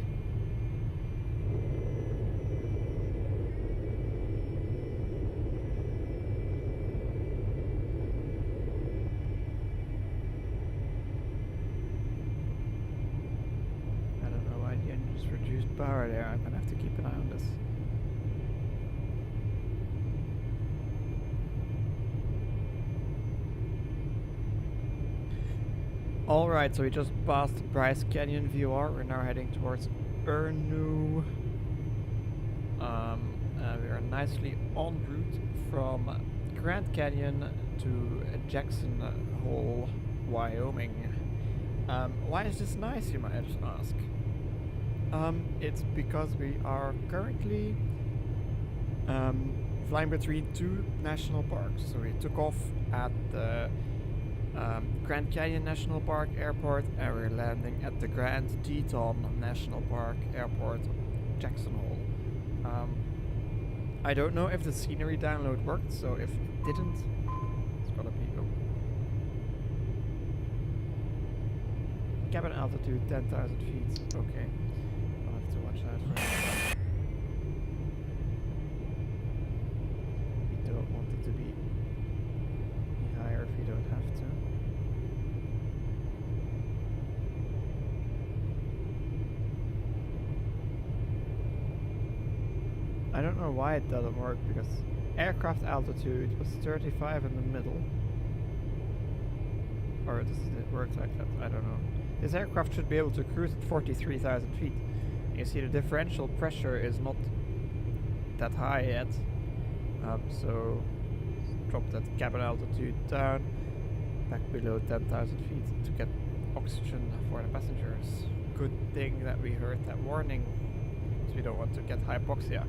Reduced power there. I'm gonna have to keep an eye on this. Alright, so we just passed Bryce Canyon VR. We're now heading towards Ernu. We are nicely en route from Grand Canyon to Jackson Hole, Wyoming. Why is this nice, you might ask? It's because we are currently flying between two national parks. So we took off at the Grand Canyon National Park Airport and we're landing at the Grand Teton National Park Airport, Jackson Hole. I don't know if the scenery download worked, so if it didn't, it's gotta be go. Cabin altitude 10,000 feet, okay. To watch out for it. We don't want it to be higher if we don't have to. I don't know why it doesn't work, because aircraft altitude was 35 in the middle. Or does it work like that? I don't know. This aircraft should be able to cruise at 43,000 feet. You see the differential pressure is not that high yet, so drop that cabin altitude down back below 10,000 feet to get oxygen for the passengers. Good thing that we heard that warning, because we don't want to get hypoxia.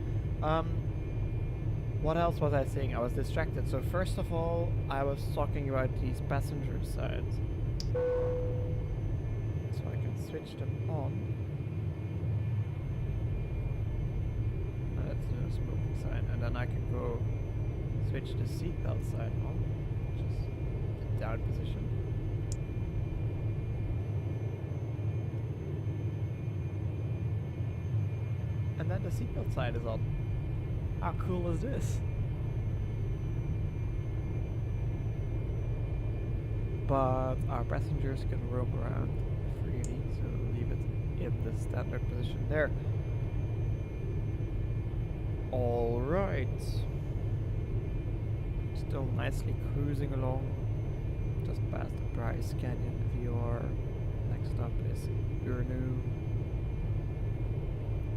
What else was I saying? I was distracted. So first of all, I was talking about these passenger sides. So I can switch them on. Smoking sign, and then I can go switch the seatbelt sign on, which is the down position. And then the seatbelt sign is on. How cool is this? But our passengers can roam around freely, so we'll leave it in the standard position there. Alright. Still nicely cruising along. Just past the Bryce Canyon VR. Next up is Ernu.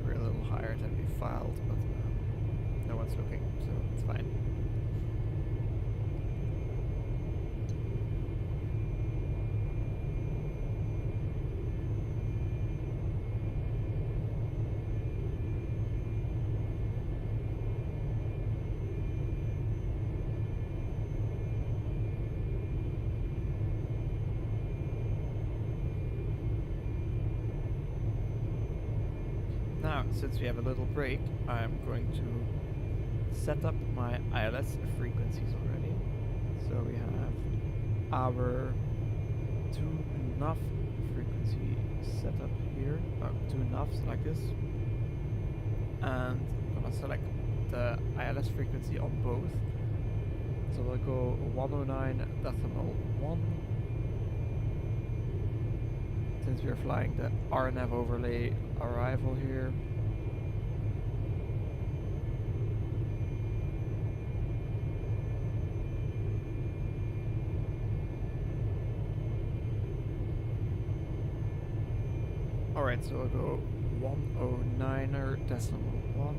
We're a little higher than we filed, but no one's looking, so it's fine. Now, since we have a little break, I'm going to set up my ILS frequencies already. So we have our 2 NAV frequency set up here, 2 NAVs like this. And I'm gonna select the ILS frequency on both. So we'll go 109.1. Since we're flying the RNAV overlay arrival here. Alright, so we'll go 109.1.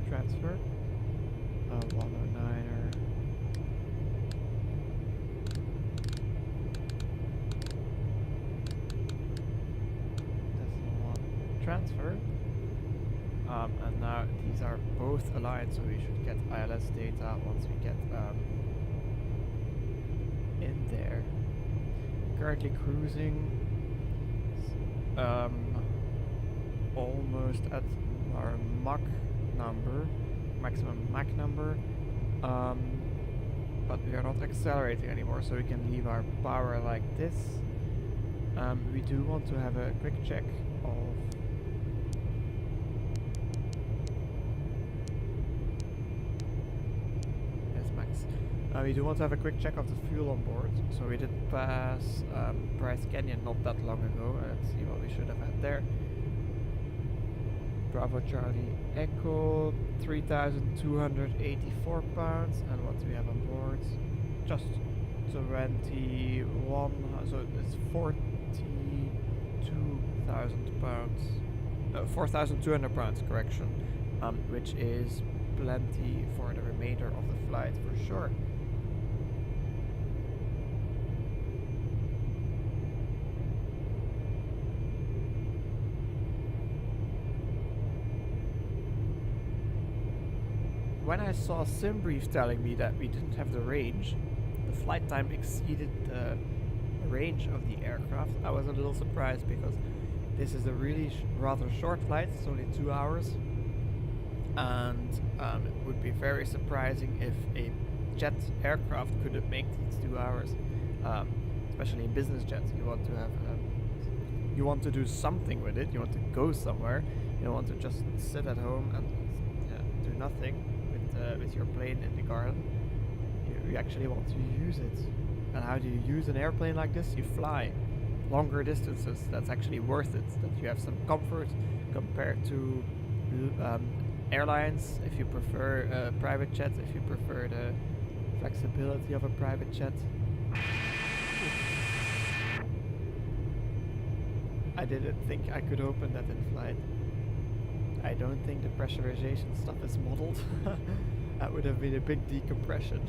Transfer 109er. transfer. And now these are both aligned, so we should get ILS data once we get in there. Currently cruising almost at our Mach number, maximum Mach number, but we are not accelerating anymore, so we can leave our power like this. We do want to have a quick check of we do want to have a quick check of the fuel on board. So we did pass Bryce Canyon not that long ago. Let's see what we should have had there. Bravo Charlie Echo, 3,284 pounds. And what do we have on board? Just 21, so it's 42,000 pounds. 4,200 pounds, correction. Which is plenty for the remainder of the flight for sure. When I saw SimBrief telling me that we didn't have the range, the flight time exceeded the range of the aircraft, I was a little surprised because this is a really rather short flight. It's only 2 hours, and it would be very surprising if a jet aircraft couldn't make these 2 hours, especially in business jets. You want to have you want to do something with it. You want to go somewhere. You don't want to just sit at home and do nothing with your plane in the garden. You actually want to use it. And how do you use an airplane like this? You fly longer distances. That's actually worth it. That you have some comfort compared to airlines, if you prefer private jets, if you prefer the flexibility of a private jet. I didn't think I could open that in flight. I don't think the pressurization stuff is modeled. That would have been a big decompression.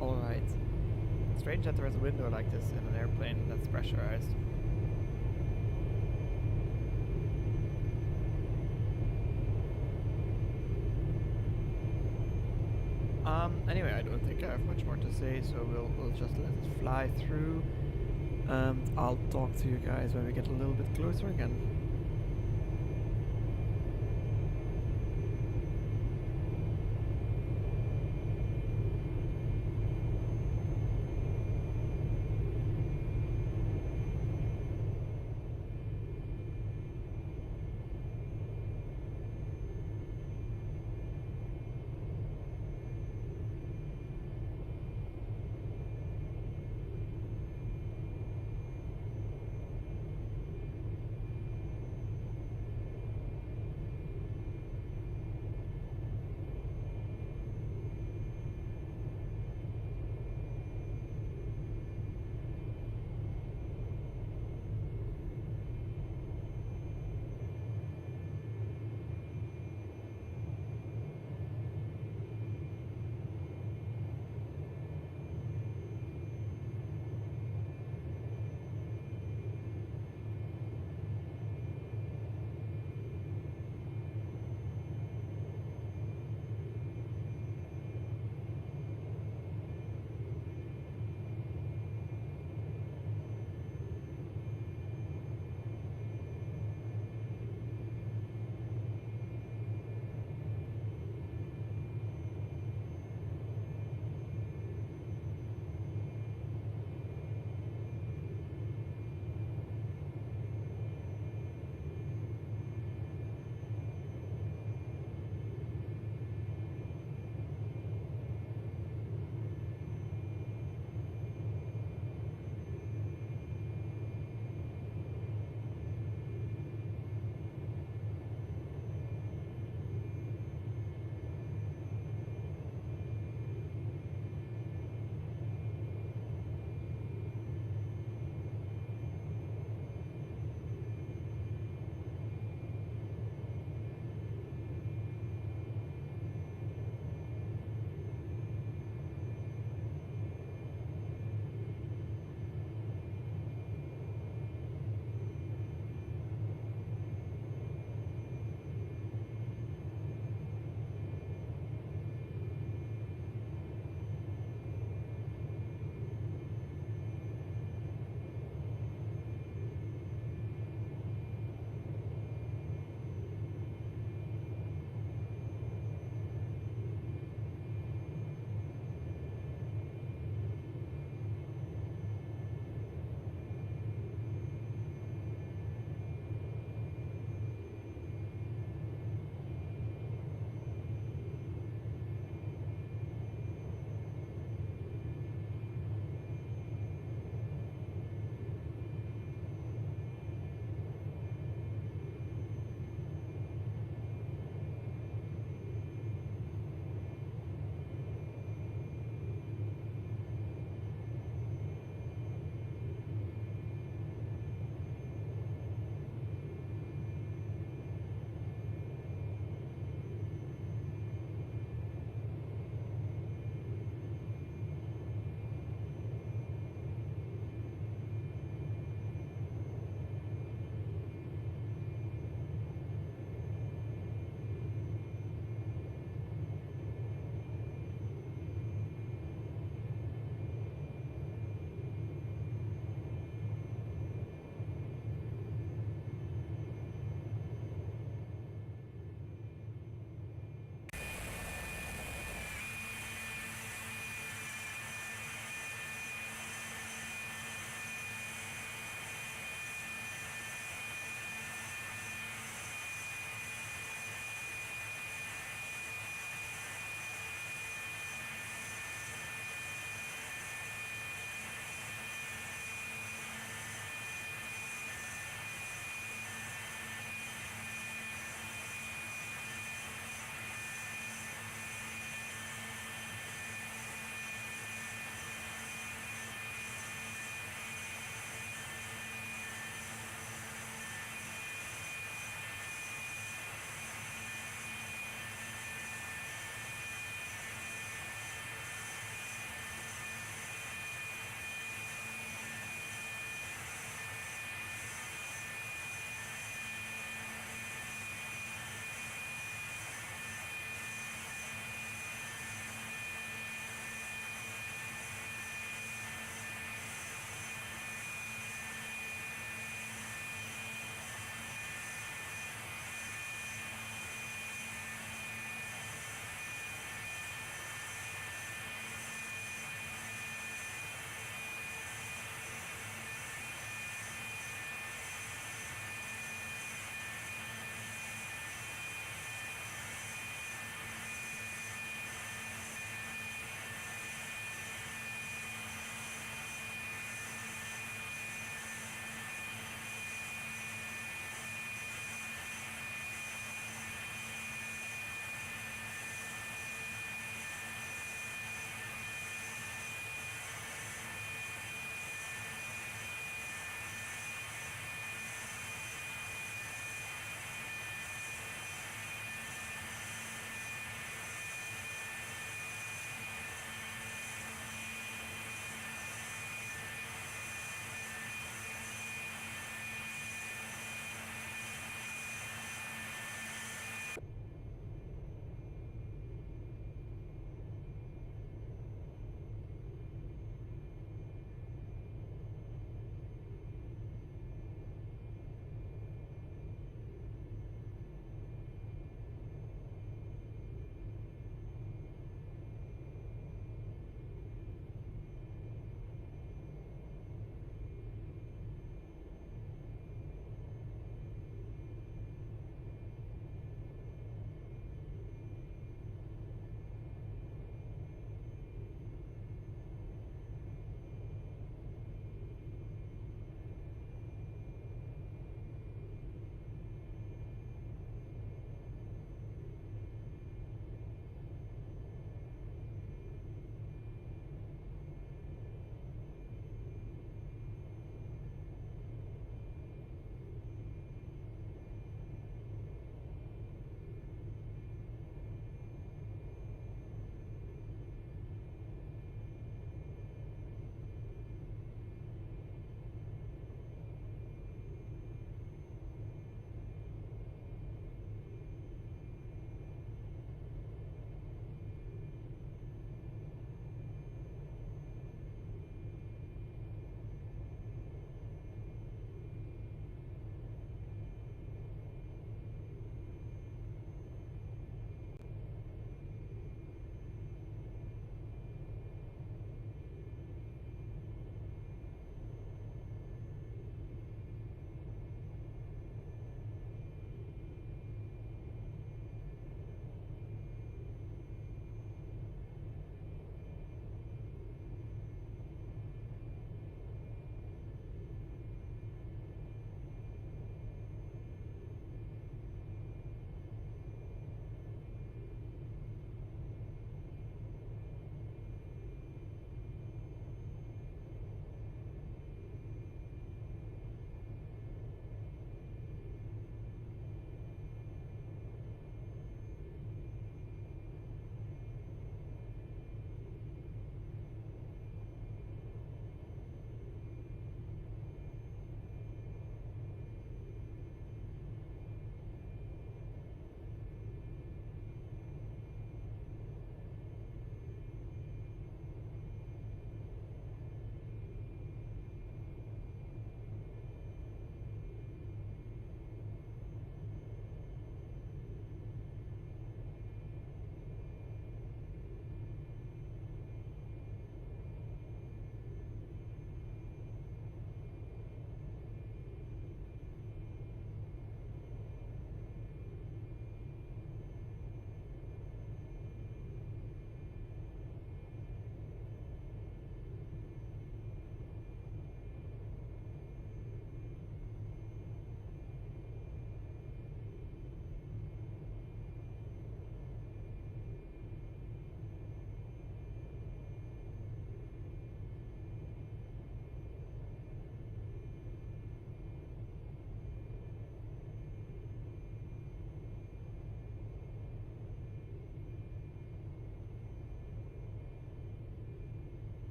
Alright. Strange that there is a window like this in an airplane that's pressurized. Anyway, I don't think I have much more to say, so we'll just let it fly through. And I'll talk to you guys when we get a little bit closer again.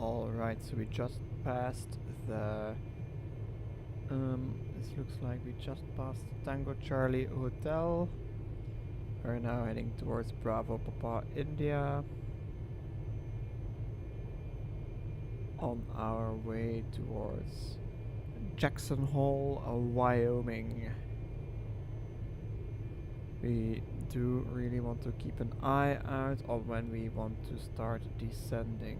Alright, so we just passed the... this looks like we just passed Tango Charlie Hotel. We're now heading towards Bravo Papa India. On our way towards Jackson Hole, Wyoming. We do really want to keep an eye out on when we want to start descending.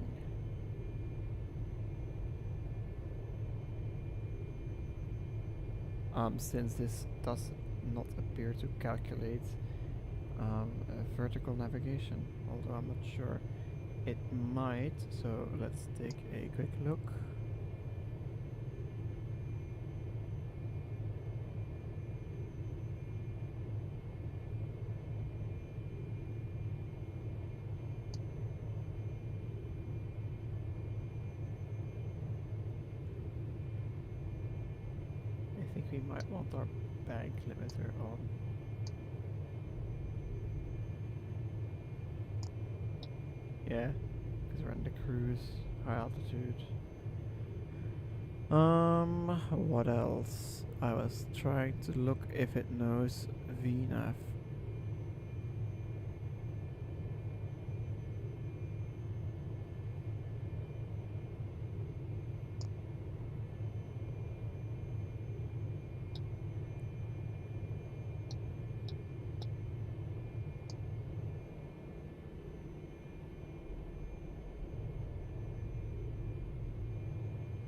Since this does not appear to calculate vertical navigation, although I'm not sure it might, so let's take a quick look. I think we might want our bank limiter on. Yeah, because we're in the cruise, high altitude. What else? I was trying to look if it knows VNAV.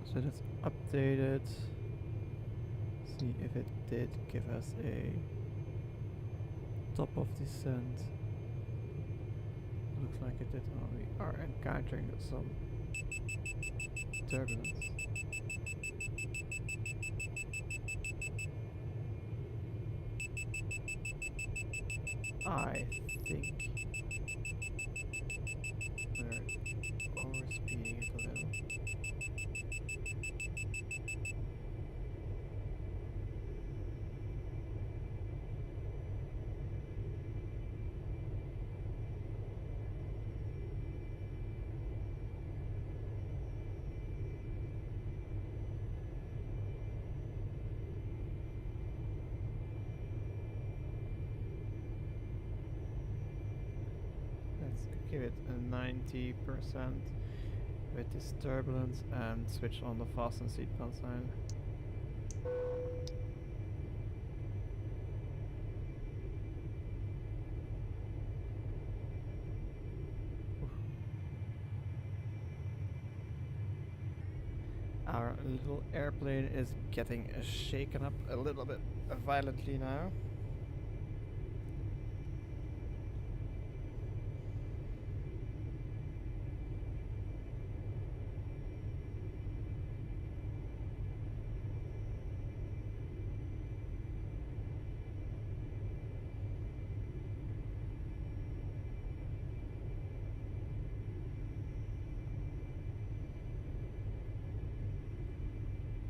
So that's updated. See if it did give us a top of descent. Looks like it did. Oh, we are encountering some turbulence. I think we're overspeeding it a little. Give it a 90% with this turbulence and switch on the fasten seatbelt sign. Our little airplane is getting shaken up a little bit violently now.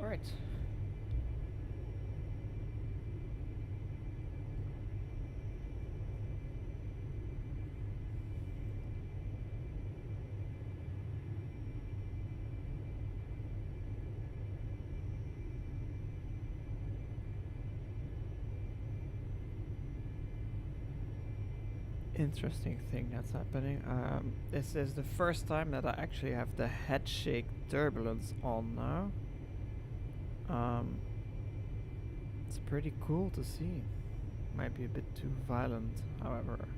Alright. Interesting thing that's happening. This is the first time that I actually have the head shake turbulence on now. It's pretty cool to see. Might be a bit too violent, however.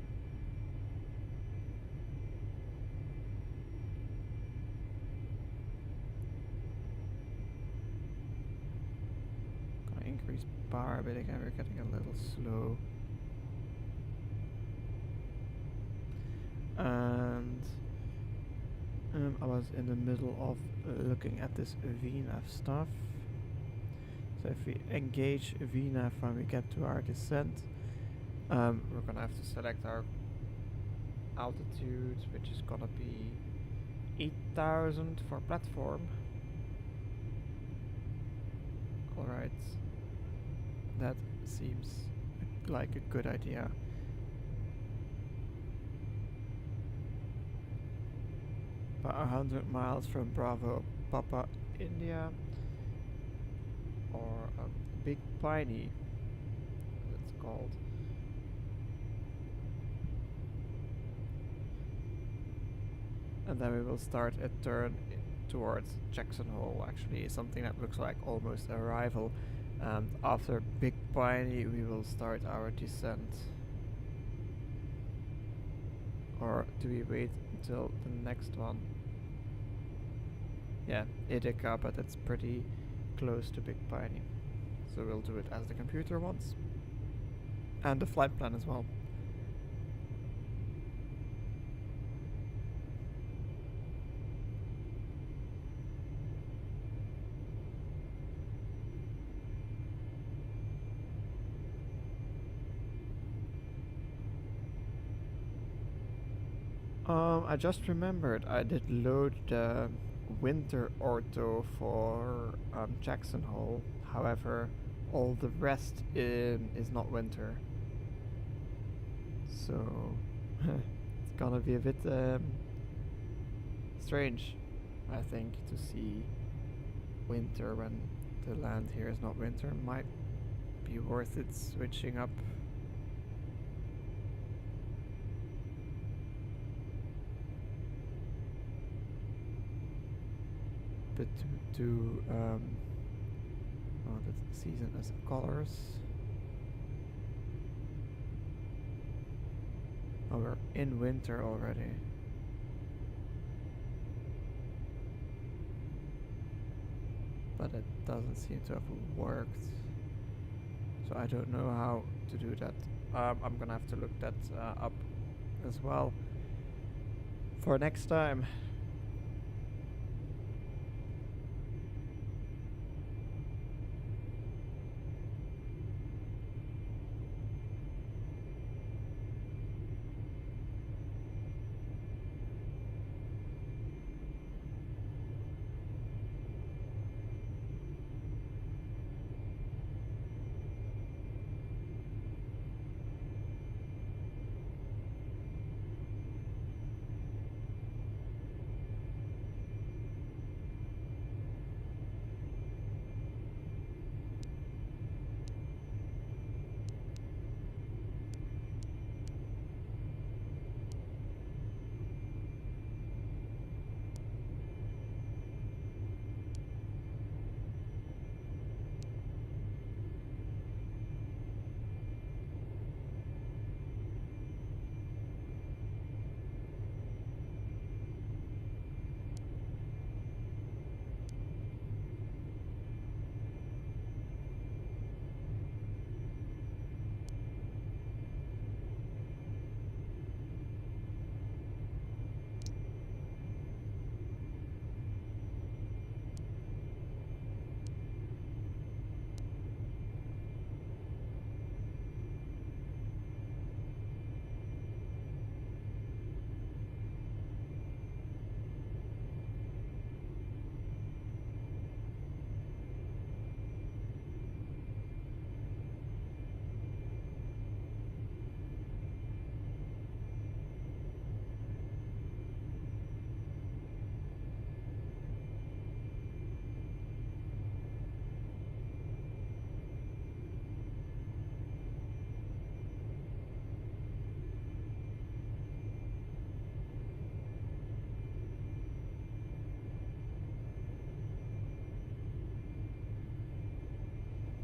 Gonna increase power a bit again, we're getting a little slow. And I was in the middle of looking at this VNAV stuff. So if we engage VNAV when we get to our descent, we're gonna have to select our altitude, which is gonna be 8,000 for platform. Alright, that seems like a good idea. about 100 miles from Bravo, Papa, India, or Big Piney, as it's called. And then we will start a turn towards Jackson Hole, actually, something that looks like almost a rival. And after Big Piney, we will start our descent. Or do we wait until the next one? Yeah, Ithaca, but it's pretty close to Big Piney. So we'll do it as the computer wants. And the flight plan as well. I just remembered I did load the winter ortho for Jackson Hole. However, all the rest is not winter. So it's gonna be a bit strange, I think, to see winter when the land here is not winter. Might be worth it switching up. But to oh, the season as colors. Oh, we're in winter already. But it doesn't seem to have worked. So I don't know how to do that. I'm gonna have to look that up as well for next time.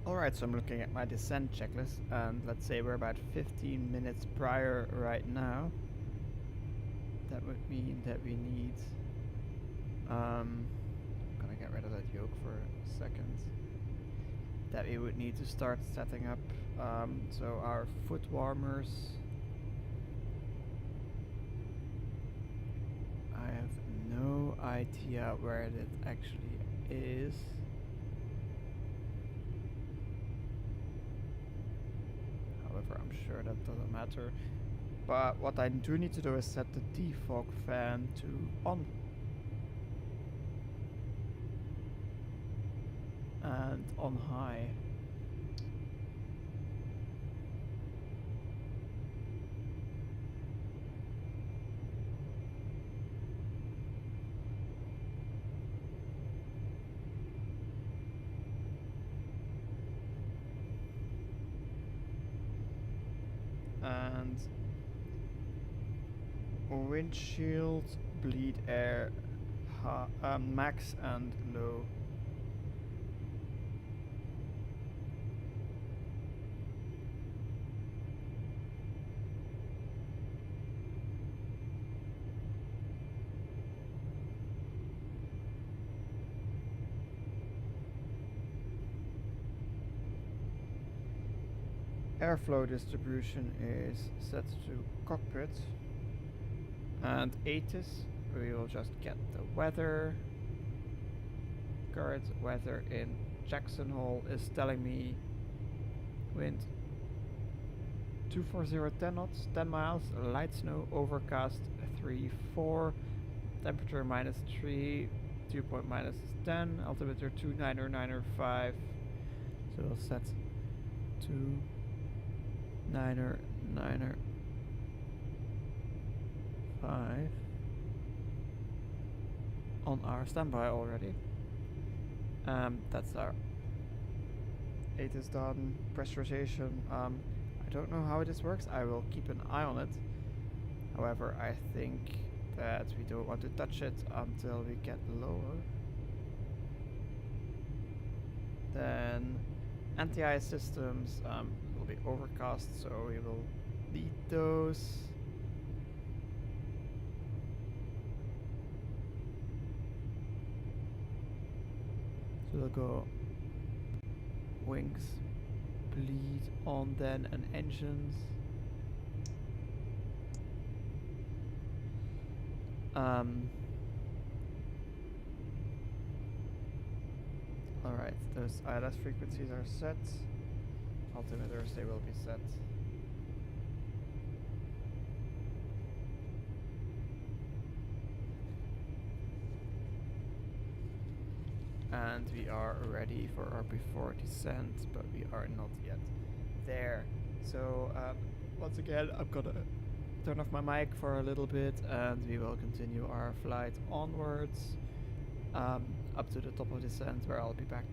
Alright, so I'm looking at my descent checklist, and let's say we're about 15 minutes prior right now. That would mean that we need... I'm gonna get rid of that yoke for a second. That we would need to start setting up so our foot warmers. I have no idea where it actually is. However, I'm sure that doesn't matter. But what I do need to do is set the defog fan to on. And on high. and windshield bleed air max and low. Airflow distribution is set to cockpit, and ATIS, we will just get the weather. Current weather in Jackson Hole is telling me wind 240, 10 knots, 10 miles, light snow, overcast 3, 4, temperature -3, dew point -10, altimeter 2,995. So we'll set 2,995 on our standby already. That's our ATIS done. Pressurization. I don't know how this works. I will keep an eye on it. However, I think that we don't want to touch it until we get lower. Then anti-ice systems will be overcast, so we will lead those. So we'll go wings, bleed on then, and engines. Alright, those ILS frequencies are set. Altimeters, they will be set. And we are ready for our before descent, but we are not yet there. So once again, I'm gonna turn off my mic for a little bit, and we will continue our flight onwards up to the top of descent, where I'll be back.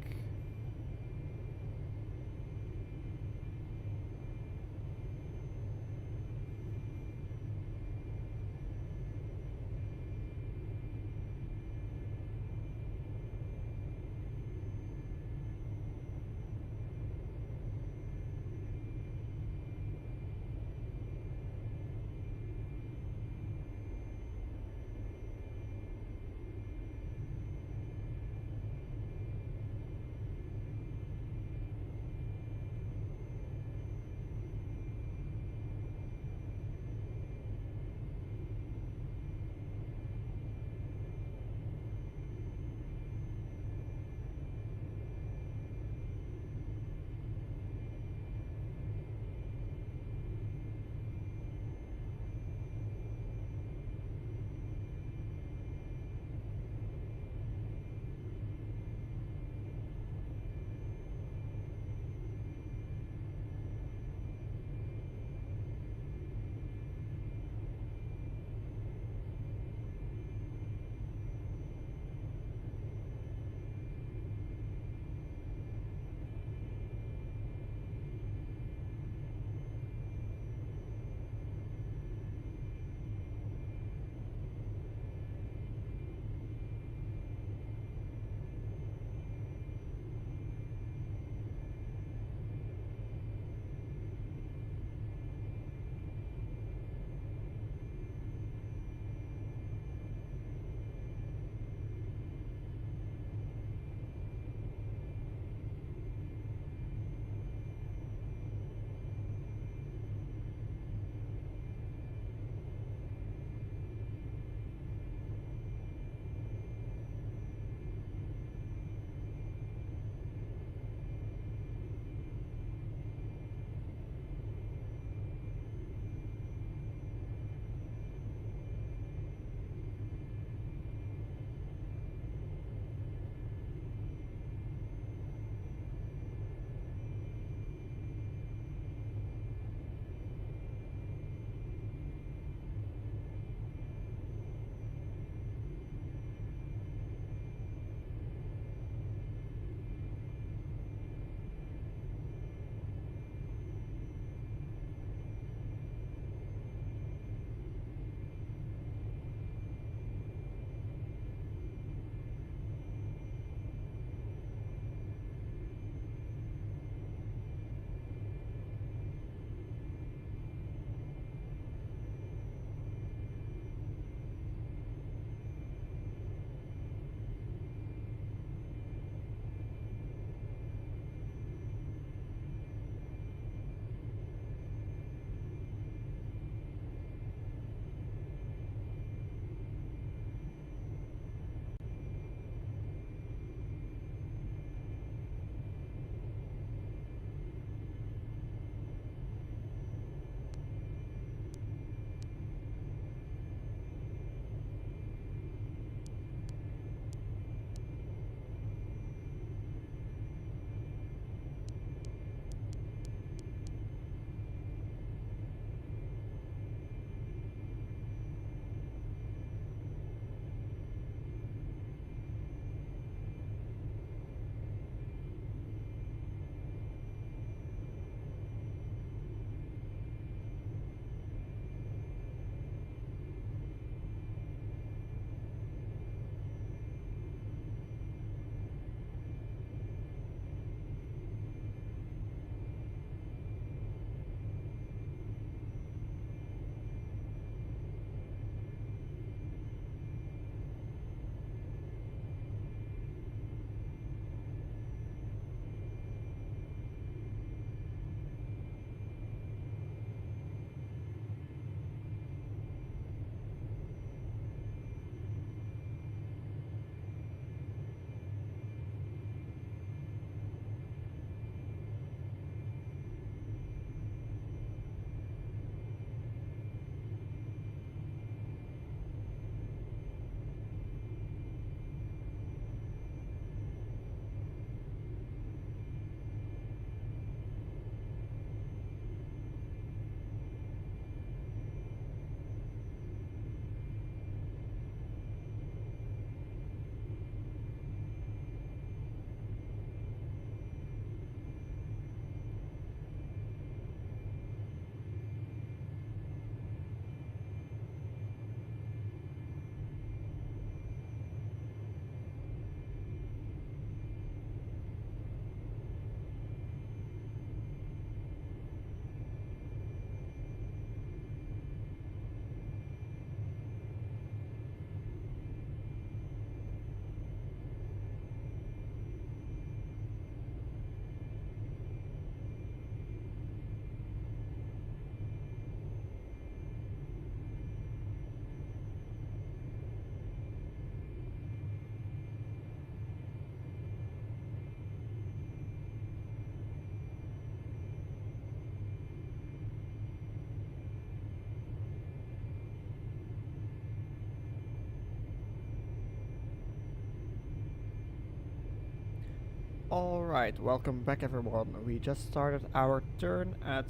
Alright, welcome back everyone. We just started our turn at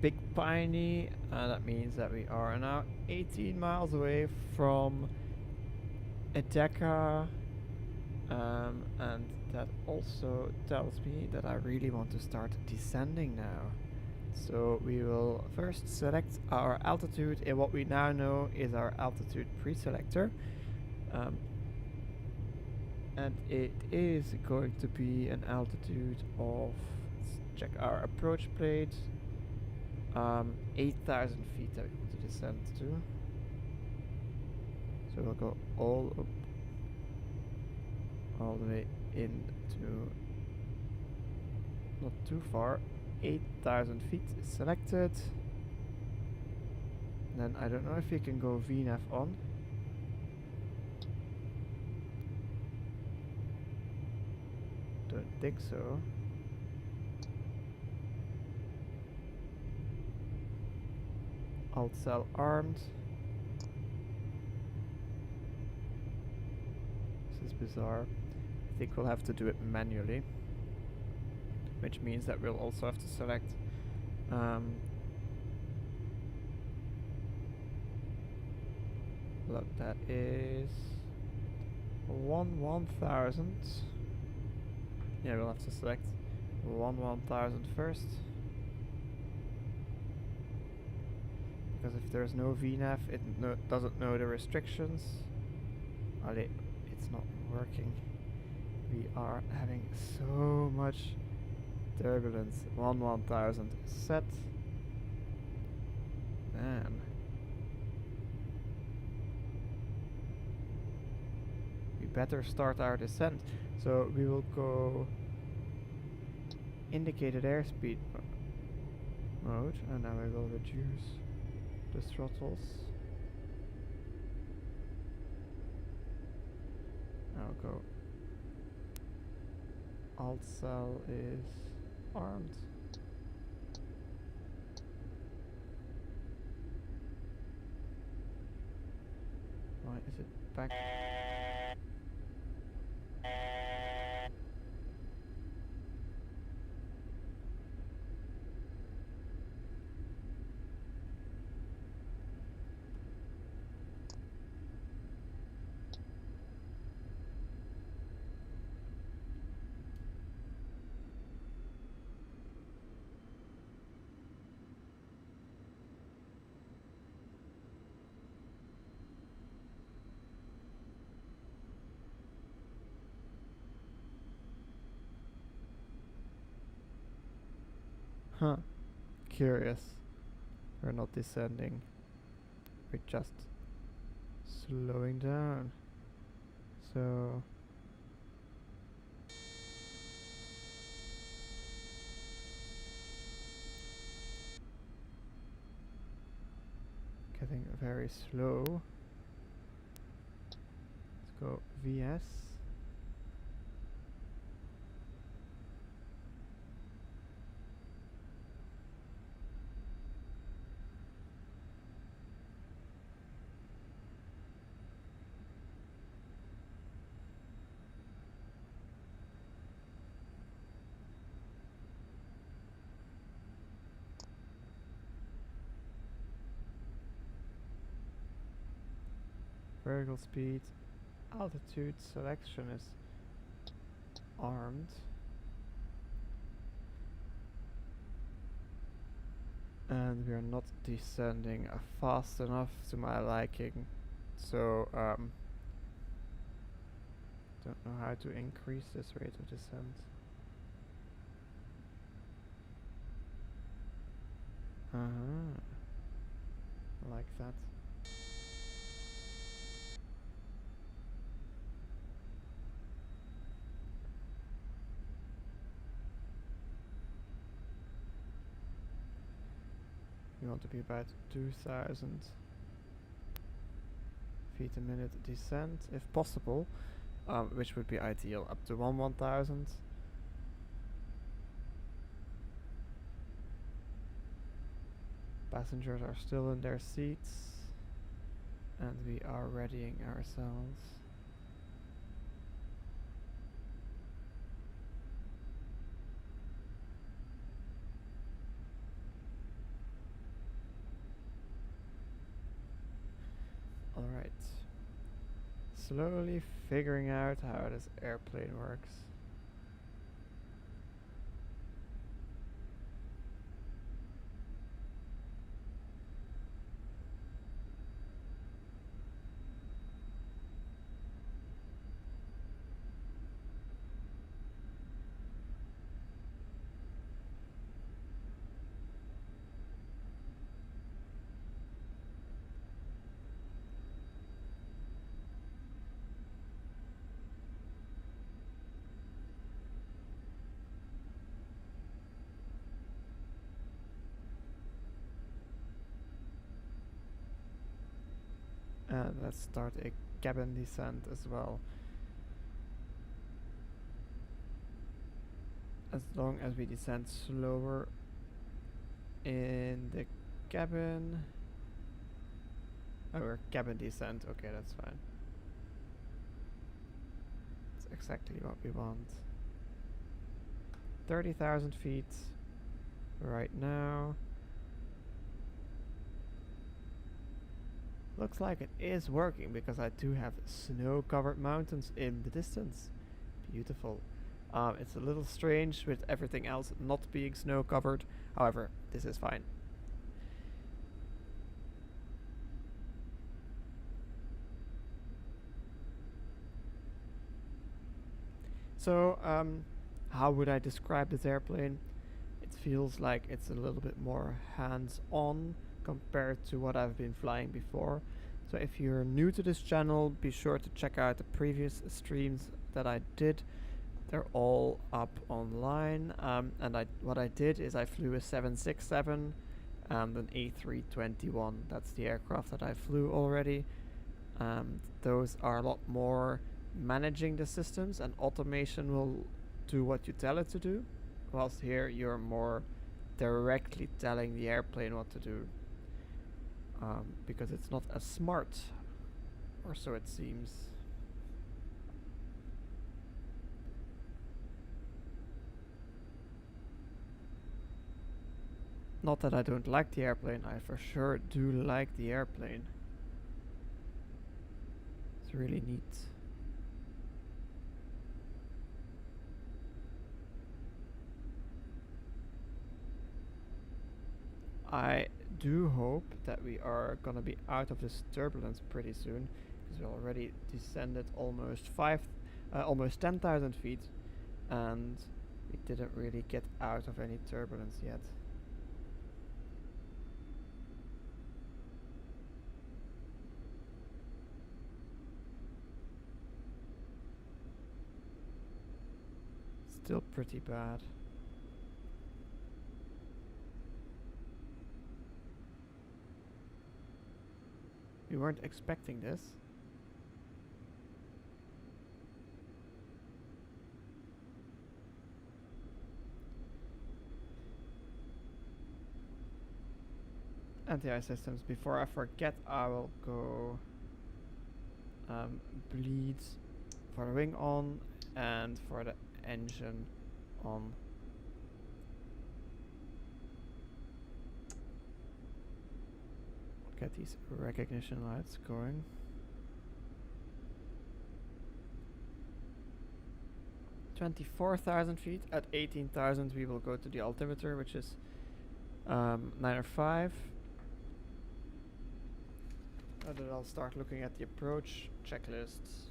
Big Piney, and that means that we are now 18 miles away from Edeka, and that also tells me that I really want to start descending now. So we will first select our altitude in what we now know is our altitude pre-selector. And it is going to be an altitude of, let's check our approach plate, 8,000 feet that we want to descend to. So we'll go all up, all the way into, not too far, 8,000 feet is selected. Then I don't know if you can go VNAV on. Don't think so. Alt cell armed. This is bizarre. I think we'll have to do it manually, which means that we'll also have to select look, that is 1,000. Yeah, we'll have to select 1,000 first. Because if there's no VNAV, it doesn't know the restrictions. Allee, it's not working. We are having so much turbulence. 1,000 set. Man. We better start our descent. So we will go indicated airspeed mode, and now we will reduce the throttles. I'll go alt cell is armed. Why is it back? Huh. Curious. We're not descending. We're just slowing down. So getting very slow. Let's go VS. Vertical speed, altitude selection is armed. And we are not descending fast enough to my liking. So don't know how to increase this rate of descent. Like that. We want to be about 2,000 feet a minute descent, if possible, which would be ideal, up to 1,000. Passengers are still in their seats, and we are readying ourselves. slowly figuring out how this airplane works. And let's start a cabin descent as well. As long as we descend slower in the cabin. Oh, or cabin descent. Okay, that's fine. That's exactly what we want. 30,000 feet right now. Looks like it is working because I do have snow-covered mountains in the distance. Beautiful. It's a little strange with everything else not being snow-covered. However, this is fine. So, how would I describe this airplane? It feels like it's a little bit more hands-on compared to what I've been flying before. So if you're new to this channel, be sure to check out the previous streams that I did. They're all up online. And what I did is I flew a 767 and an A321. That's the aircraft that I flew already. Those are a lot more managing the systems, and automation will do what you tell it to do, whilst here you're more directly telling the airplane what to do, because it's not as smart, or so it seems. Not that I don't like the airplane, I for sure do like the airplane. It's really neat. I do hope that we are gonna be out of this turbulence pretty soon, because we already descended almost 10,000 feet, and we didn't really get out of any turbulence yet. Still pretty bad. We weren't expecting this. Anti-air systems. Before I forget, I will go bleed for the wing on and for the engine on. Get these recognition lights going. $24,000 feet. At 18,000 we will go to the altimeter, which is 905. And then I'll start looking at the approach checklists.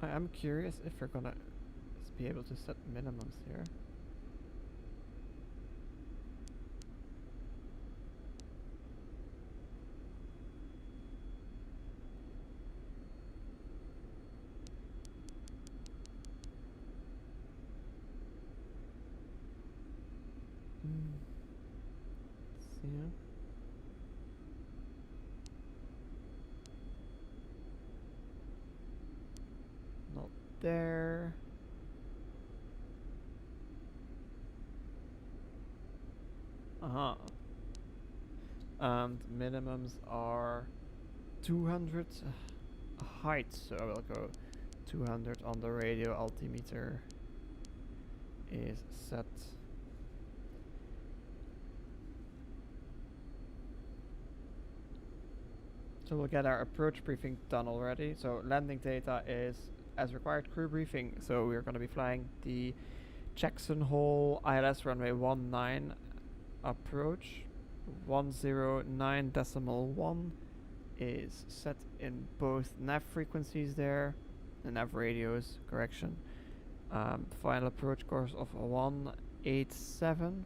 I am curious if we're gonna be able to set minimums here. Let's see here. there. Uh-huh. And minimums are 200 height, so I will go 200 on the radio. Altimeter is set. So we'll get our approach briefing done already. So landing data is as required crew briefing. So we're going to be flying the Jackson Hole ILS runway 19 approach. 109.1 is set in both nav frequencies there, the nav radios, correction. Final approach course of 187.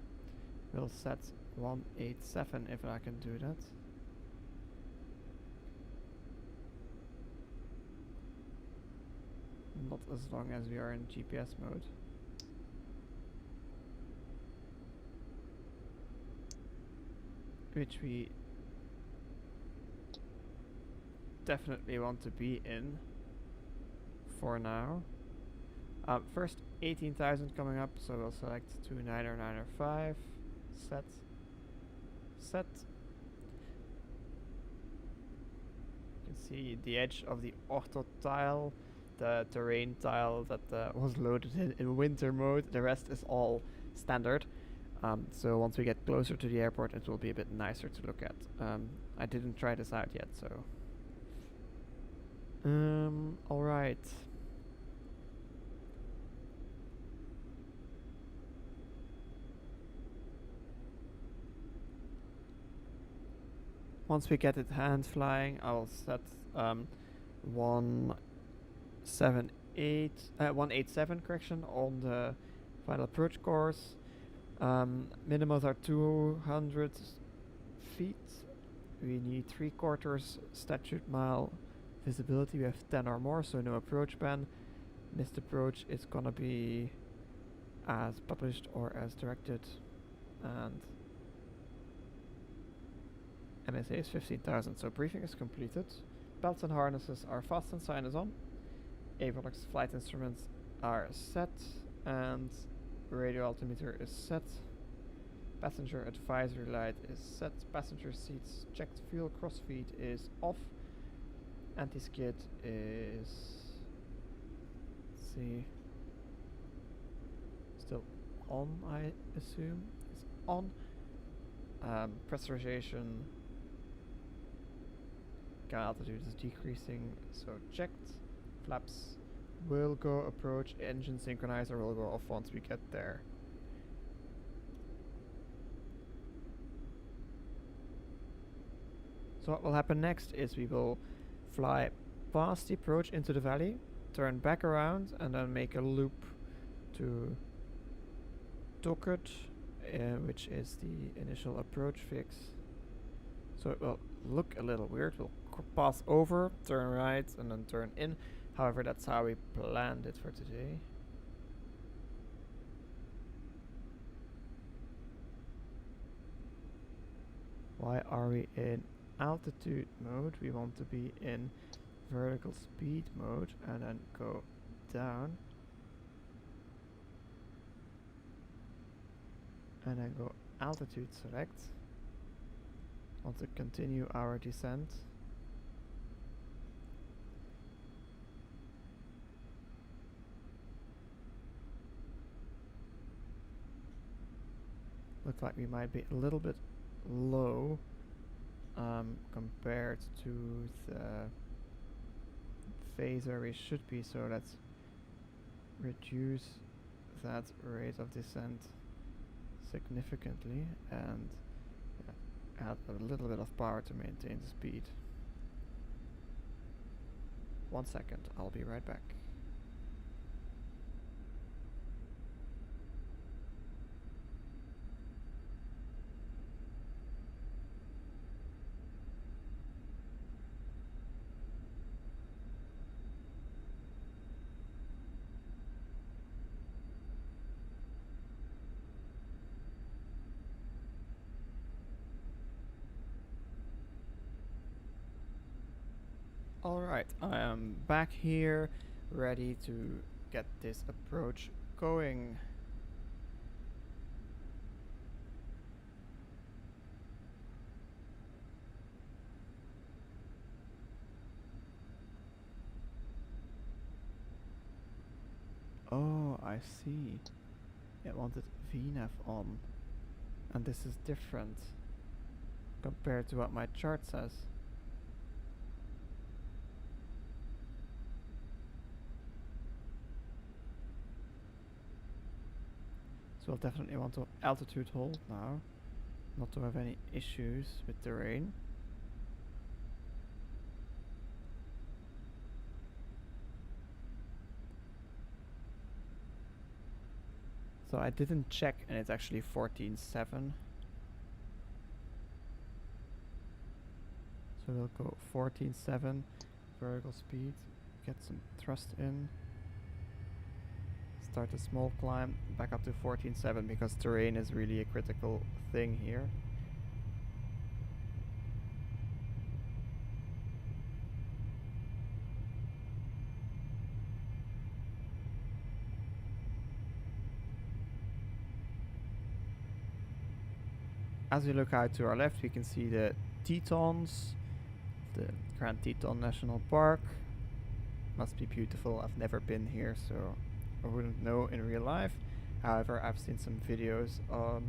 We'll set 187 if I can do that. Not as long as we are in GPS mode. Which we definitely want to be in for now. First 18,000 coming up, so we'll select 29 or 9 or 5. Set. Set. You can see the edge of the ortho tile, the terrain tile that was loaded in winter mode. The rest is all standard. So once we get closer to the airport, it will be a bit nicer to look at. I didn't try this out yet, so. Alright. Once we get it hand flying, I'll set 187 correction on the final approach course. Minimums are 200 feet. We need 3/4 statute mile visibility. We have 10 or more, so no approach ban. Missed approach is gonna be as published or as directed, and MSA is 15,000, so briefing is completed. Belts and harnesses are fastened, sign is on. Avionics flight instruments are set, and radio altimeter is set. Passenger advisory light is set. Passenger seats checked. Fuel crossfeed is off. Anti-skid is, let's see, still on, I assume. It's on. Pressurization, altitude is decreasing, so checked. Flaps will go approach. Engine synchronizer will go off once we get there. So what will happen next is we will fly past the approach into the valley, turn back around, and then make a loop to Docket, which is the initial approach fix. So it will look a little weird. We'll pass over, turn right, and then turn in. However, that's how we planned it for today. Why are we in altitude mode? We want to be in vertical speed mode and then go down. And then go altitude select. Want to continue our descent. Looks like we might be a little bit low compared to the phase where we should be, so let's reduce that rate of descent significantly and add a little bit of power to maintain the speed. 1 second, I'll be right back. Alright, I am back here. ready to get this approach going. Oh, I see. It wanted VNAV on, and this is different compared to what my chart says. So I'll definitely want to altitude hold now, not to have any issues with terrain. So I didn't check, and it's actually 14.7. So we'll go 14.7 vertical speed, get some thrust in, start a small climb, back up to 14.7 because terrain is really a critical thing here. As we look out to our left, we can see the Tetons, the Grand Teton National Park. Must be beautiful. I've never been here, so I wouldn't know in real life. However, I've seen some videos of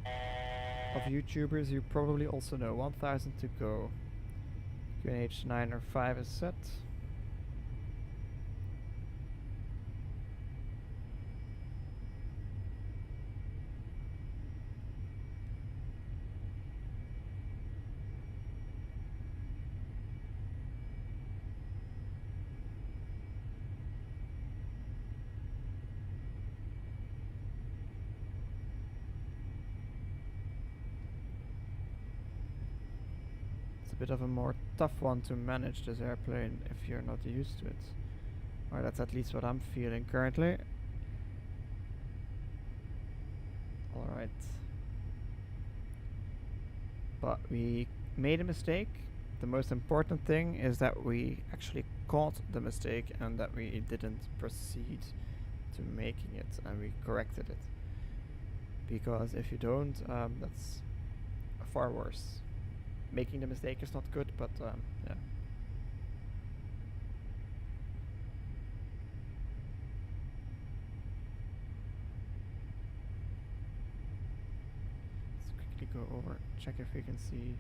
YouTubers you probably also know. 1000 to go. QNH 9 or 5 is set. Bit of a more tough one to manage, this airplane, if you're not used to it. Or that's at least what I'm feeling currently. Alright. But we made a mistake. The most important thing is that we actually caught the mistake and that we didn't proceed to making it, and we corrected it. Because if you don't, that's far worse. Making the mistake is not good, but yeah. Let's quickly go over, check if we can see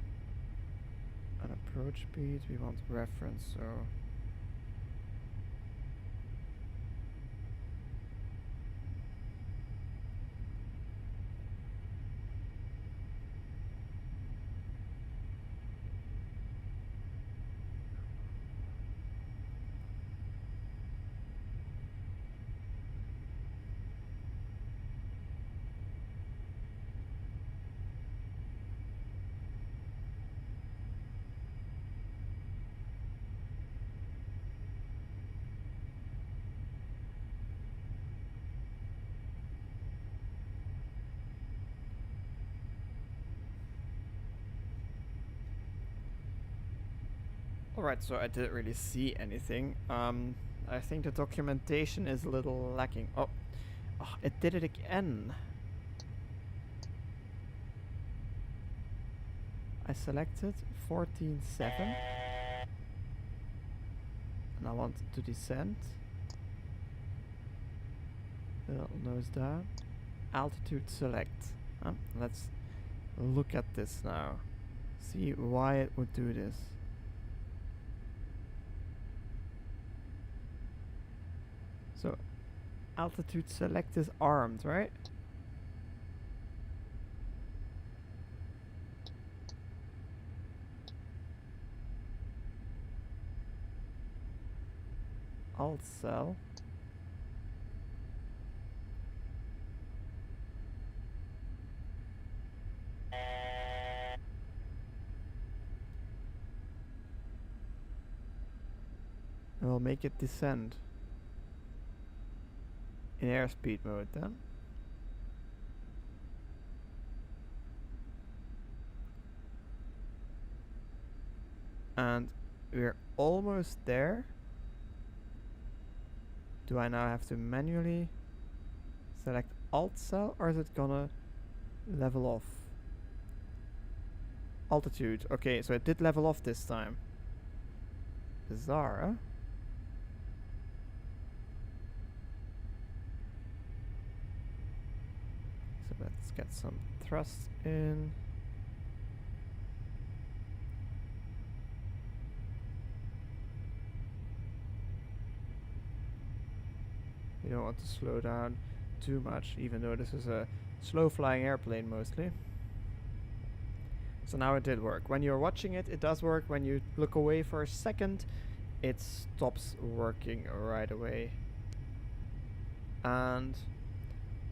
an approach speed. We want reference, so alright, so I didn't really see anything. I think the documentation is a little lacking. Oh, it did it again. I selected 14.7 and I want to descend. Little nose down. Altitude select. Let's look at this now. See why it would do this. So, altitude select is armed, right? Alt cell. And we'll make it descend. In airspeed mode then. And we're almost there. Do I now have to manually select Alt cell, or is it gonna level off? Altitude. Okay, so it did level off this time. Bizarre, huh? So let's get some thrust in. You don't want to slow down too much, even though this is a slow flying airplane mostly. So now it did work. When you're watching it, it does work. When you look away for a second, it stops working right away. And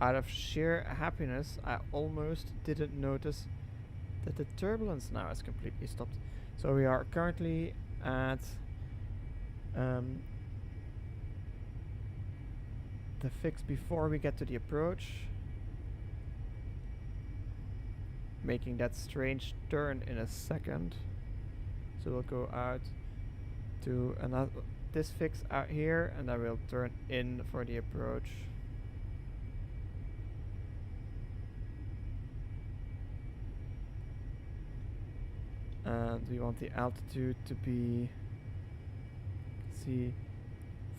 out of sheer happiness, I almost didn't notice that the turbulence now has completely stopped. So we are currently at the fix before we get to the approach, making that strange turn in a second. So we'll go out to another this fix out here, and then we'll turn in for the approach. And we want the altitude to be, see,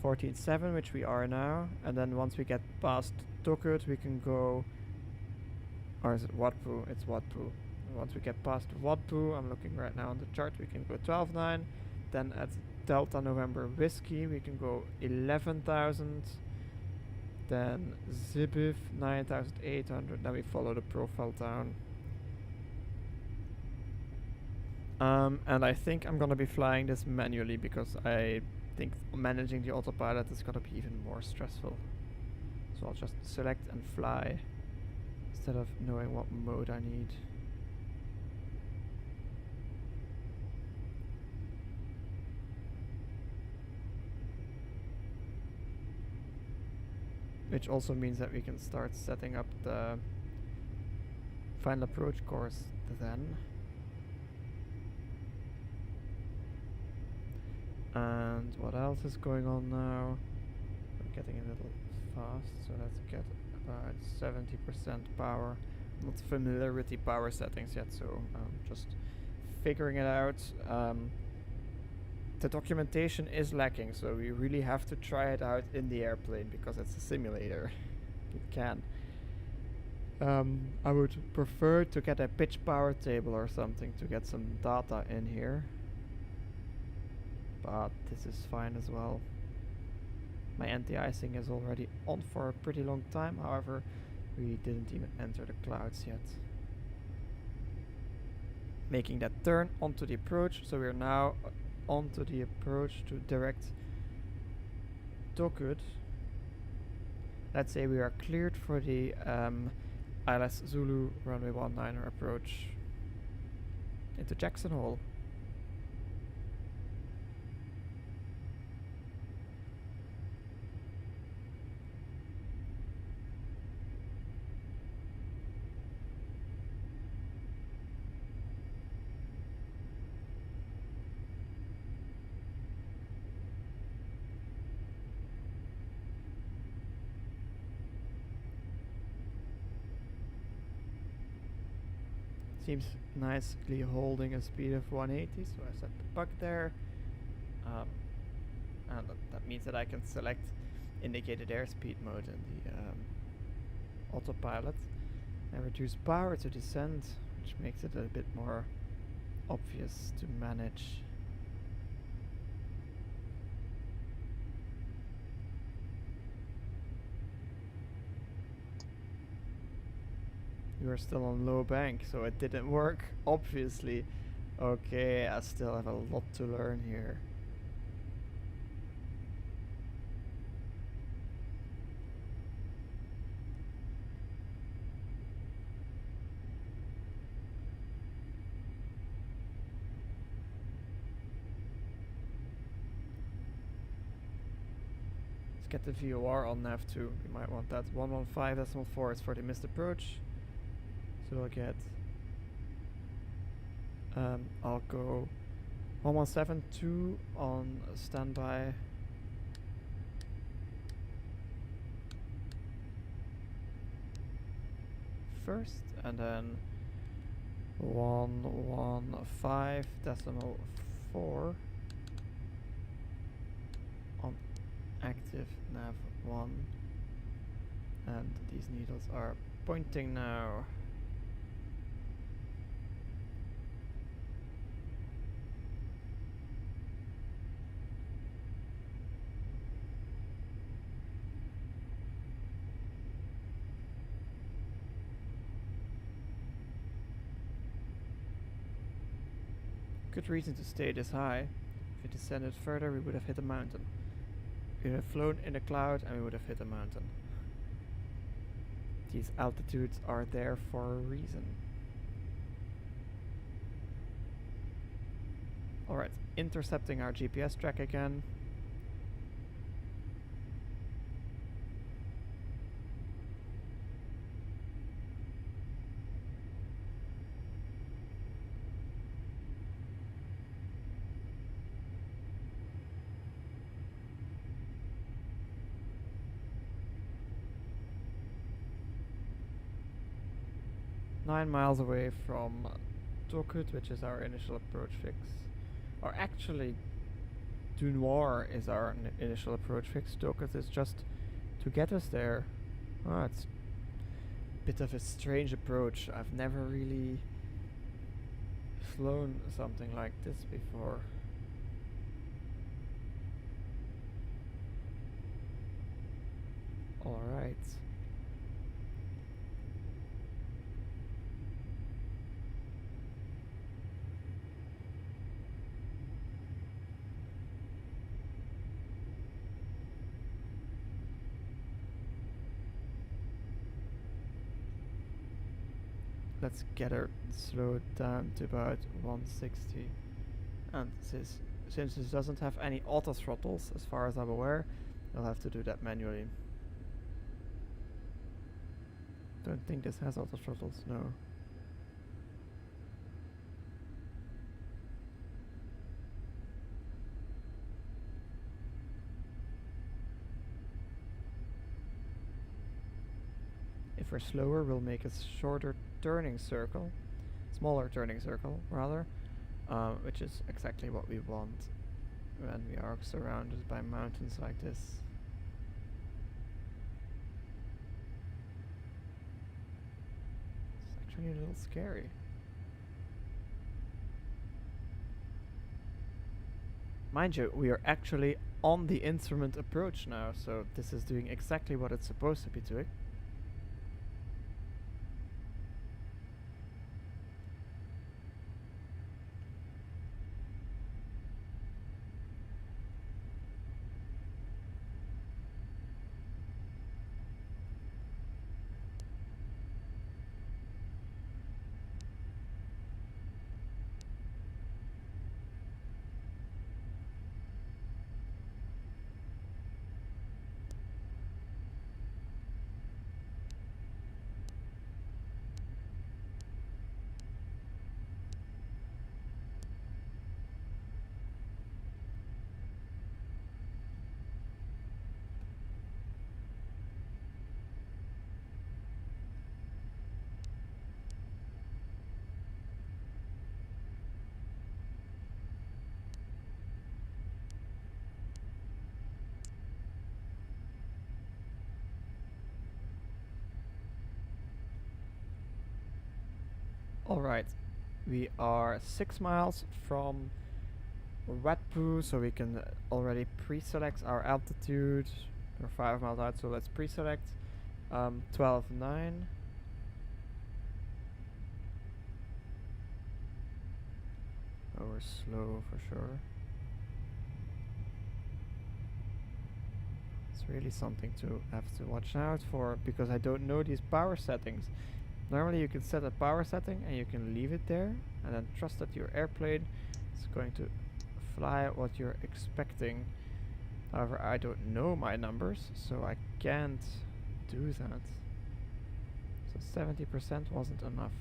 14.7, which we are now. And then once we get past Tokut, we can go, or is it Watpu? It's Watpu. Once we get past Watpu, I'm looking right now on the chart, we can go 12.9. Then at Delta November Whiskey, we can go 11,000. Then Zibif 9,800. Then we follow the profile down. And I think I'm gonna be flying this manually because I think managing the autopilot is gonna be even more stressful. So I'll just select and fly instead of knowing what mode I need. Which also means that we can start setting up the final approach course then. And what else is going on now? We're getting a little fast, so let's get about 70% power. I'm not familiar with the power settings yet, so just figuring it out. The documentation is lacking, so we really have to try it out in the airplane because it's a simulator. You can. I would prefer to get a pitch power table or something to get some data in here. But this is fine as well. My anti-icing is already on for a pretty long time, however, we didn't even enter the clouds yet. Making that turn onto the approach, so we're now onto the approach to direct Tokut. Let's say we are cleared for the ILS Zulu runway 19 approach into Jackson Hole. Seems nicely holding a speed of 180, so I set the puck there. And that means that I can select indicated airspeed mode in the autopilot and reduce power to descent, which makes it a bit more obvious to manage. You are still on low bank, so it didn't work, obviously. Okay, I still have a lot to learn here. Let's get the VOR on nav2. You might want that. 115.4 is for the missed approach. So I'll get, I'll go 1172 on standby. first, and then 115.4 on active nav 1, and these needles are pointing now. Good reason to stay this high. If it descended further, we would have hit a mountain. We would have flown in a cloud and we would have hit a mountain. These altitudes are there for a reason. Alright, intercepting our GPS track again. Nine miles away from Tokut, which is our initial approach fix. Or actually, Dunoir is our initial approach fix. Tokut is just to get us there. Oh, it's a bit of a strange approach. I've never really flown something like this before. Alright. Let's get her slowed down to about 160. And since this doesn't have any auto throttles, as far as I'm aware, I'll have to do that manually. Don't think this has auto throttles, no. If we're slower, we'll make a shorter turning circle, smaller turning circle rather, which is exactly what we want when we are surrounded by mountains like this. It's actually a little scary. Mind you, we are actually on the instrument approach now, so this is doing exactly what it's supposed to be doing. Alright, we are 6 miles from Watpu, so we can already pre-select our altitude. We're 5 miles out, so let's pre-select 12.9. Oh, we're slow for sure. It's really something to have to watch out for, because I don't know these power settings. Normally you can set a power setting and you can leave it there and then trust that your airplane is going to fly what you're expecting. However, I don't know my numbers, so I can't do that. So 70% wasn't enough.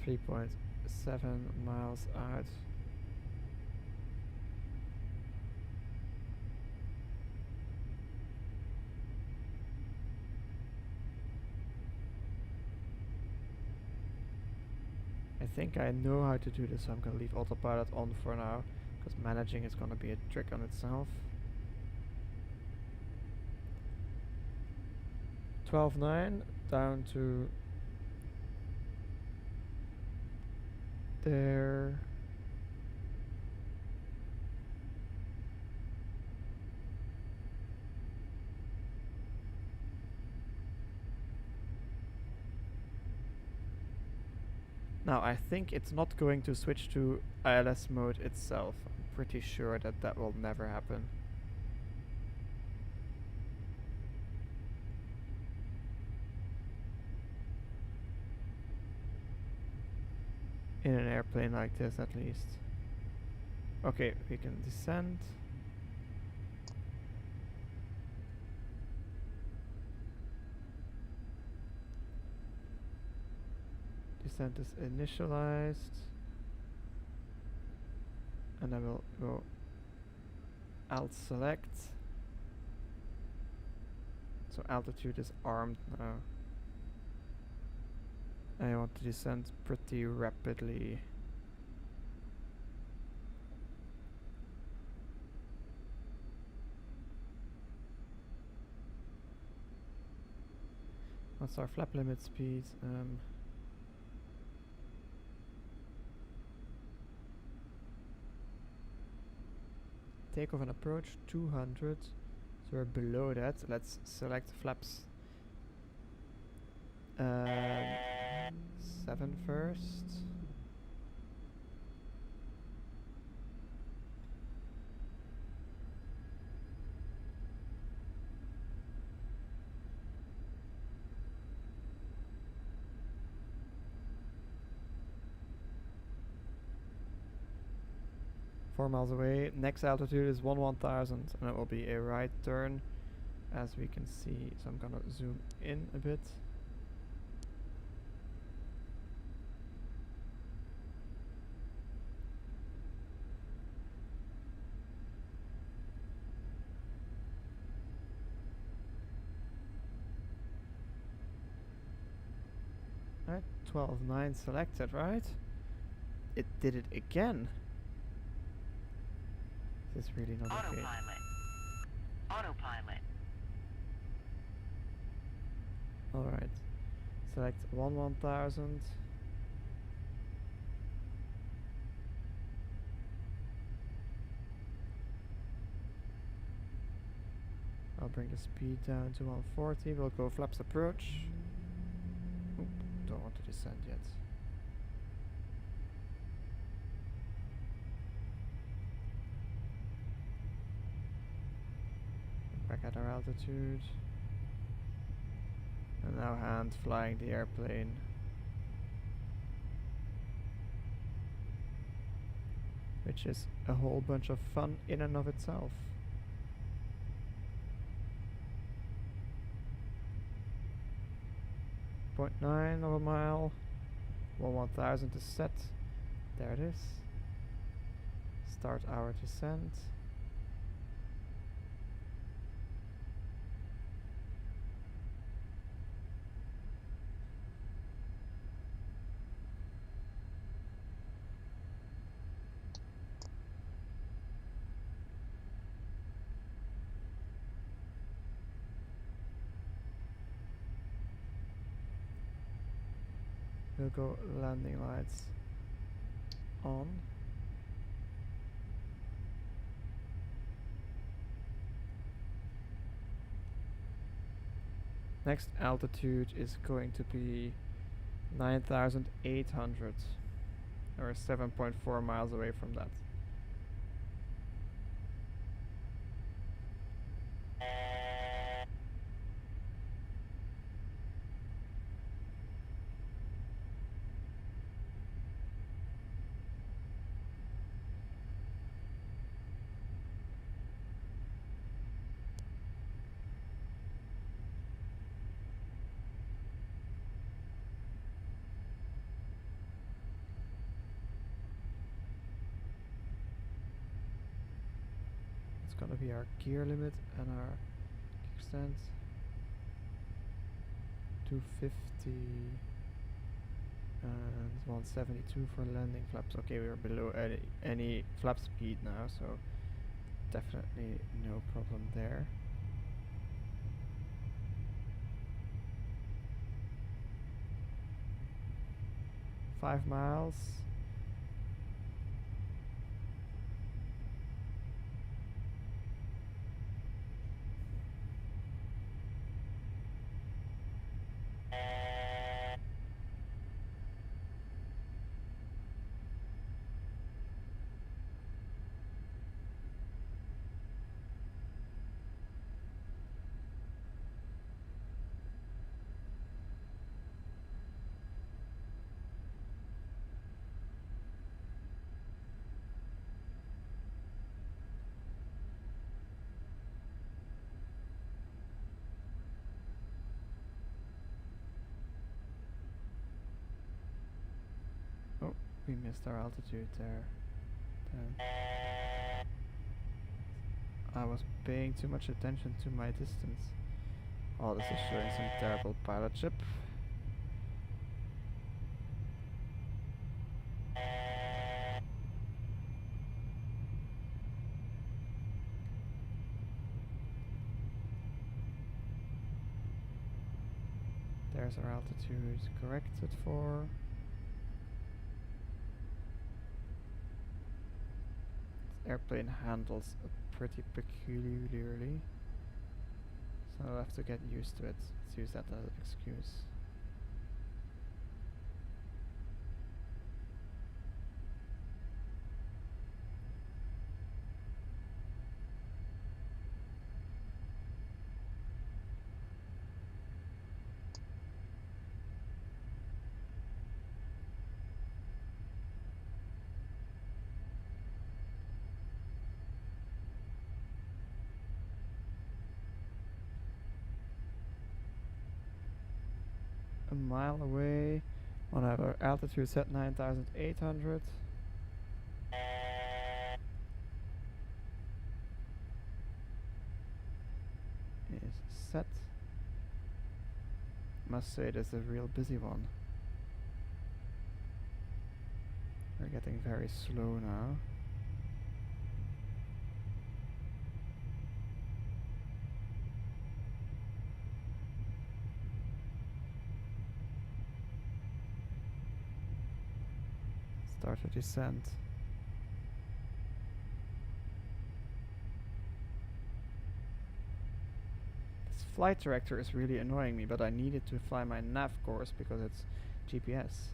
3.7 miles out. I think I know how to do this, so I'm gonna leave autopilot on for now, because managing is gonna be a trick on itself. 12.9 down to there. Now I think it's not going to switch to ILS mode itself. I'm pretty sure that that will never happen. In an airplane like this, at least. Okay, we can descend. Descent is initialized. And I will go alt select. So altitude is armed now. I want to descend pretty rapidly. What's our flap limit speed? Takeoff and approach 200. So we're below that. Let's select flaps 7 first. Four miles away. Next altitude is 1000, and it will be a right turn, as we can see. So I'm gonna zoom in a bit. Right, 12.9 selected, right? It did it again. This is really not okay. Autopilot. Autopilot. Alright. Select 1000. I'll bring the speed down to 140. We'll go flaps approach. Oop, don't want to descend yet. Back at our altitude. And now hand flying the airplane. Which is a whole bunch of fun in and of itself. .9 of a mile. 1000 is set. There it is. Start our descent. We'll go landing lights on. Next altitude is going to be 9,800, or 7.4 miles away from that. Gonna be our gear limit and our kickstand. 250. And 172 for landing flaps. Okay, we're below any flap speed now, so definitely no problem there. Five miles. Oh, we missed our altitude there. Then I was paying too much attention to my distance. Oh, this is showing some terrible pilotship. There's our altitude corrected for. This airplane handles pretty peculiarly, so I'll have to get used to it. Let's use that as an excuse. A mile away. On our altitude set 9,800. Is set. Must say it is a real busy one. We're getting very slow now. Start a descent. This flight director is really annoying me, but I needed to fly my nav course because it's GPS.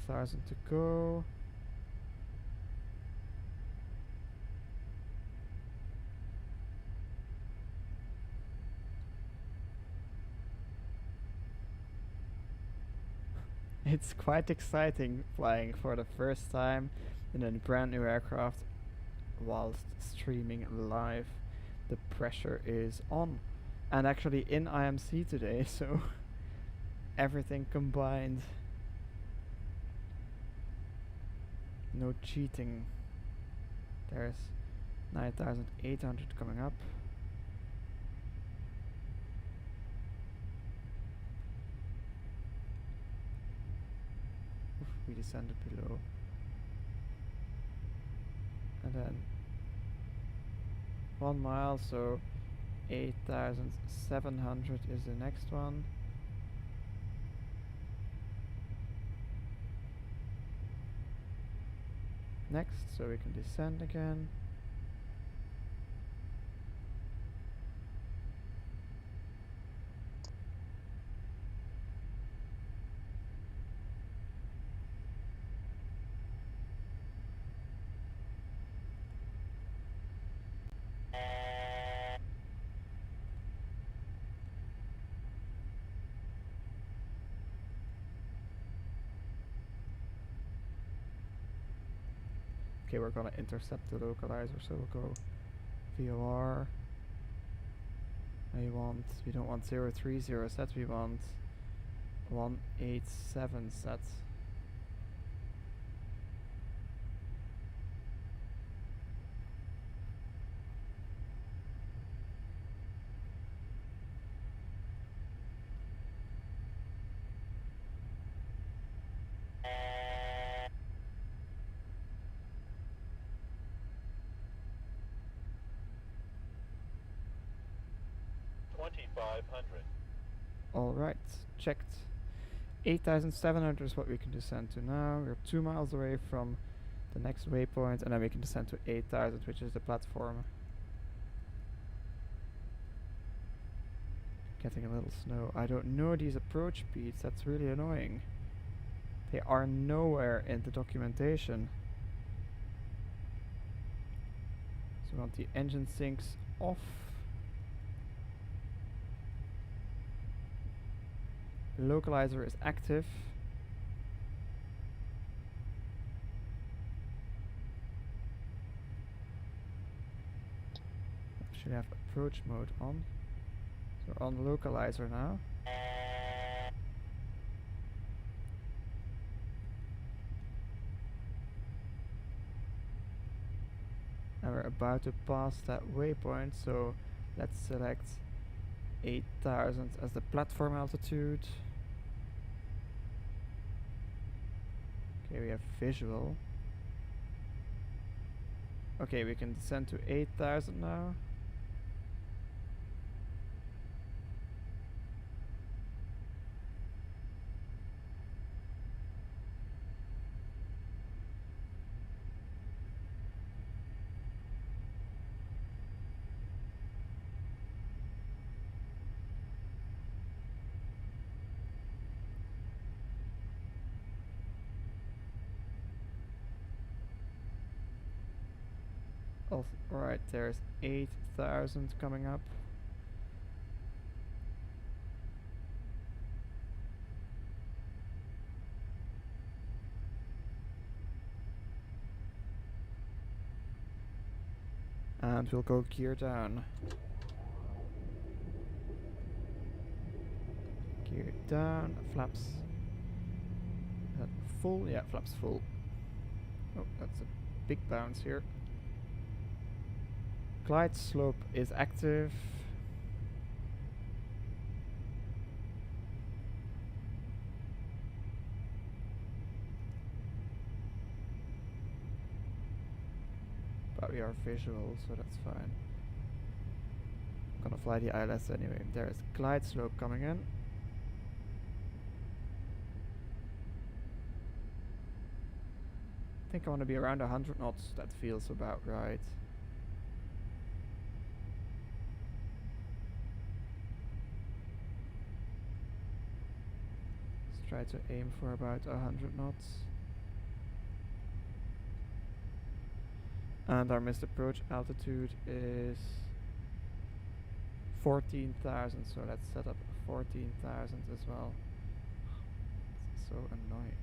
$1,000 to go. It's quite exciting flying for the first time in a brand new aircraft whilst streaming live. The pressure is on. And actually in IMC today, so everything combined. No cheating. There's 9,800 coming up. Oof, we descended below. And then 1 mile, so 8,700 is the next one. Next, so we can descend again. Okay, we're gonna intercept the localizer, so we'll go VOR. We don't want 030 set, we want 187 set. Alright, checked. 8,700 is what we can descend to now. We're 2 miles away from the next waypoint, and then we can descend to 8,000, which is the platform. Getting a little snow. I don't know these approach speeds, that's really annoying. They are nowhere in the documentation. So we want the engine sinks off. Localizer is active. Should have approach mode on. So we're on localizer now. And we're about to pass that waypoint, so let's select 8,000 as the platform altitude. Okay, we have visual. Okay, we can descend to 8,000 now. Alright, there's 8,000 coming up. And we'll go gear down. Gear down, flaps. Is that full? Yeah, flaps full. Oh, that's a big bounce here. Glide slope is active. But we are visual, so that's fine. Gonna fly the ILS anyway. There's glide slope coming in. I think I want to be around 100 knots. That feels about right. Try to aim for about 100 knots. And our missed approach altitude is 14,000, so let's set up 14,000 as well. It's so annoying.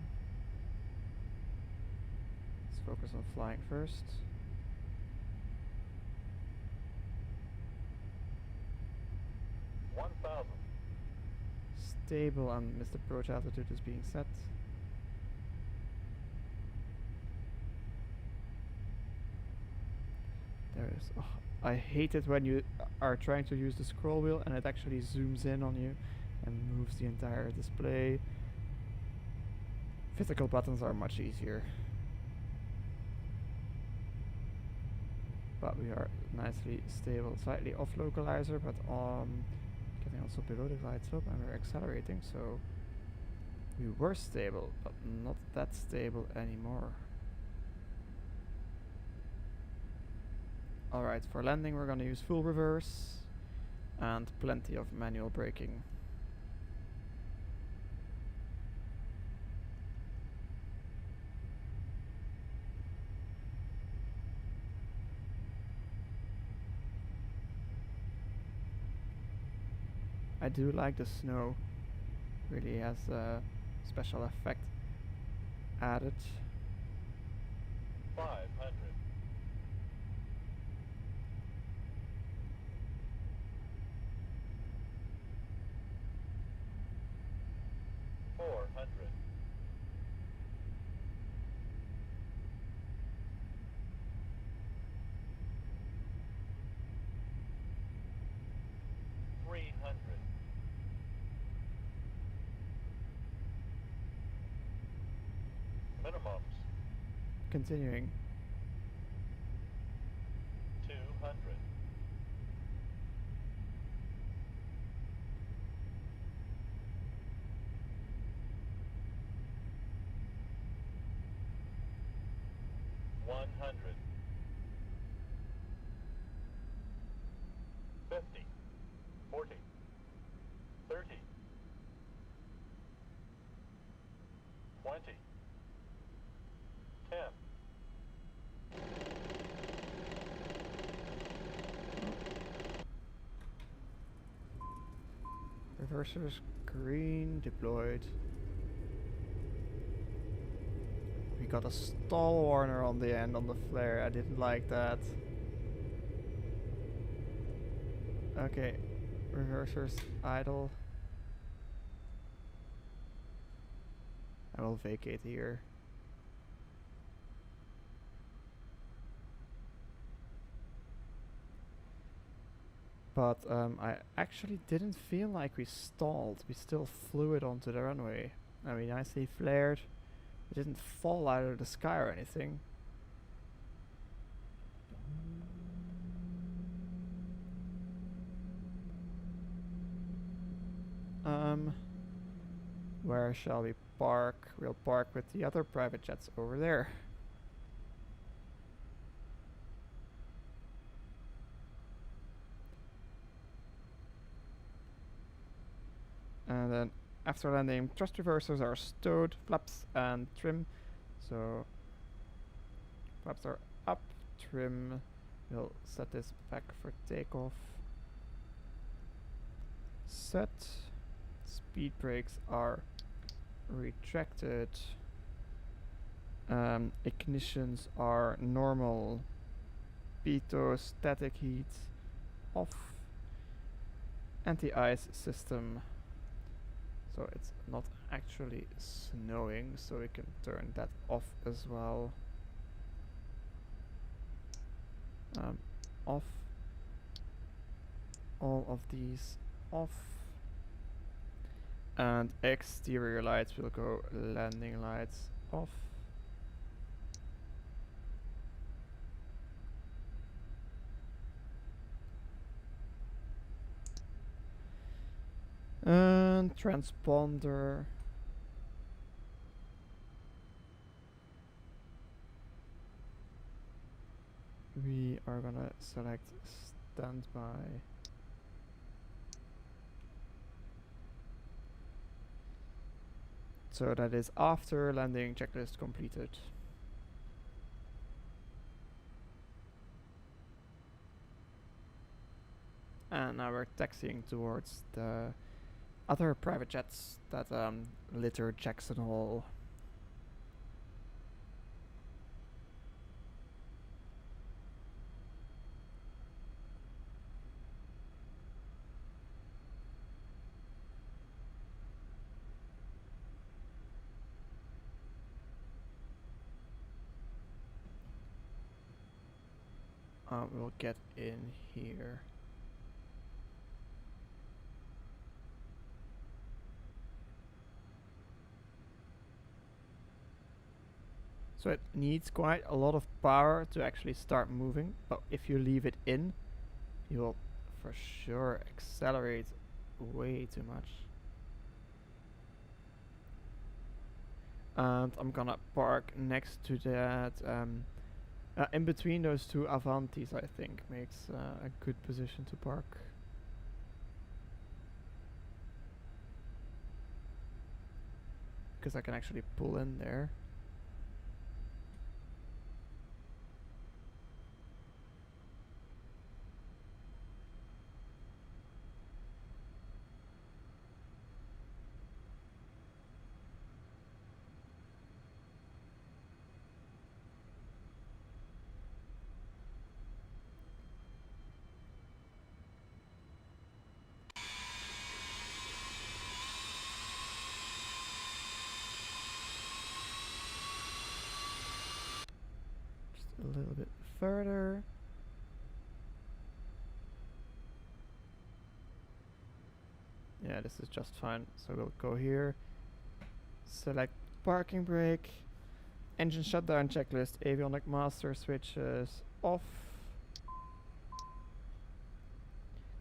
Let's focus on flying first. Stable and missed approach altitude is being set. There is. Oh, I hate it when you are trying to use the scroll wheel and it actually zooms in on you and moves the entire display. Physical buttons are much easier. But we are nicely stable, slightly off localizer, but getting also below the glide slope, and we're accelerating, so we were stable, but not that stable anymore. Alright, for landing we're gonna use full reverse and plenty of manual braking. I do like the snow, really has a special effect added. 500. 400. 300. 'Minimums. Continuing. 200. 100. 50. 40. 30. 20. 10. Reversers green deployed. We got a stall warner on the end on the flare. I didn't like that. Okay, reversers idle. I will vacate here. But I actually didn't feel like we stalled. We still flew it onto the runway. I mean, nicely flared. It didn't fall out of the sky or anything. Where shall we park? We'll park with the other private jets over there. And then after landing, thrust reversers are stowed, flaps and trim. So flaps are up, trim. We'll set this back for takeoff. Set. Speed brakes are retracted. Ignitions are normal. Pitot static heat off. Anti-ice system. So it's not actually snowing, so we can turn that off as well. Off. All of these off. And exterior lights will go landing lights off. And transponder. We are gonna select standby. So that is after landing checklist completed. And now we're taxiing towards the other private jets that litter Jackson Hole. We'll get in here. So it needs quite a lot of power to actually start moving, but if you leave it in, you will for sure accelerate way too much. And I'm gonna park next to that, in between those two Avantis, I think, makes a good position to park. Because I can actually pull in there. a little bit further. Yeah, this is just fine. So we'll go here, select parking brake, engine shutdown checklist, avionic master switches off,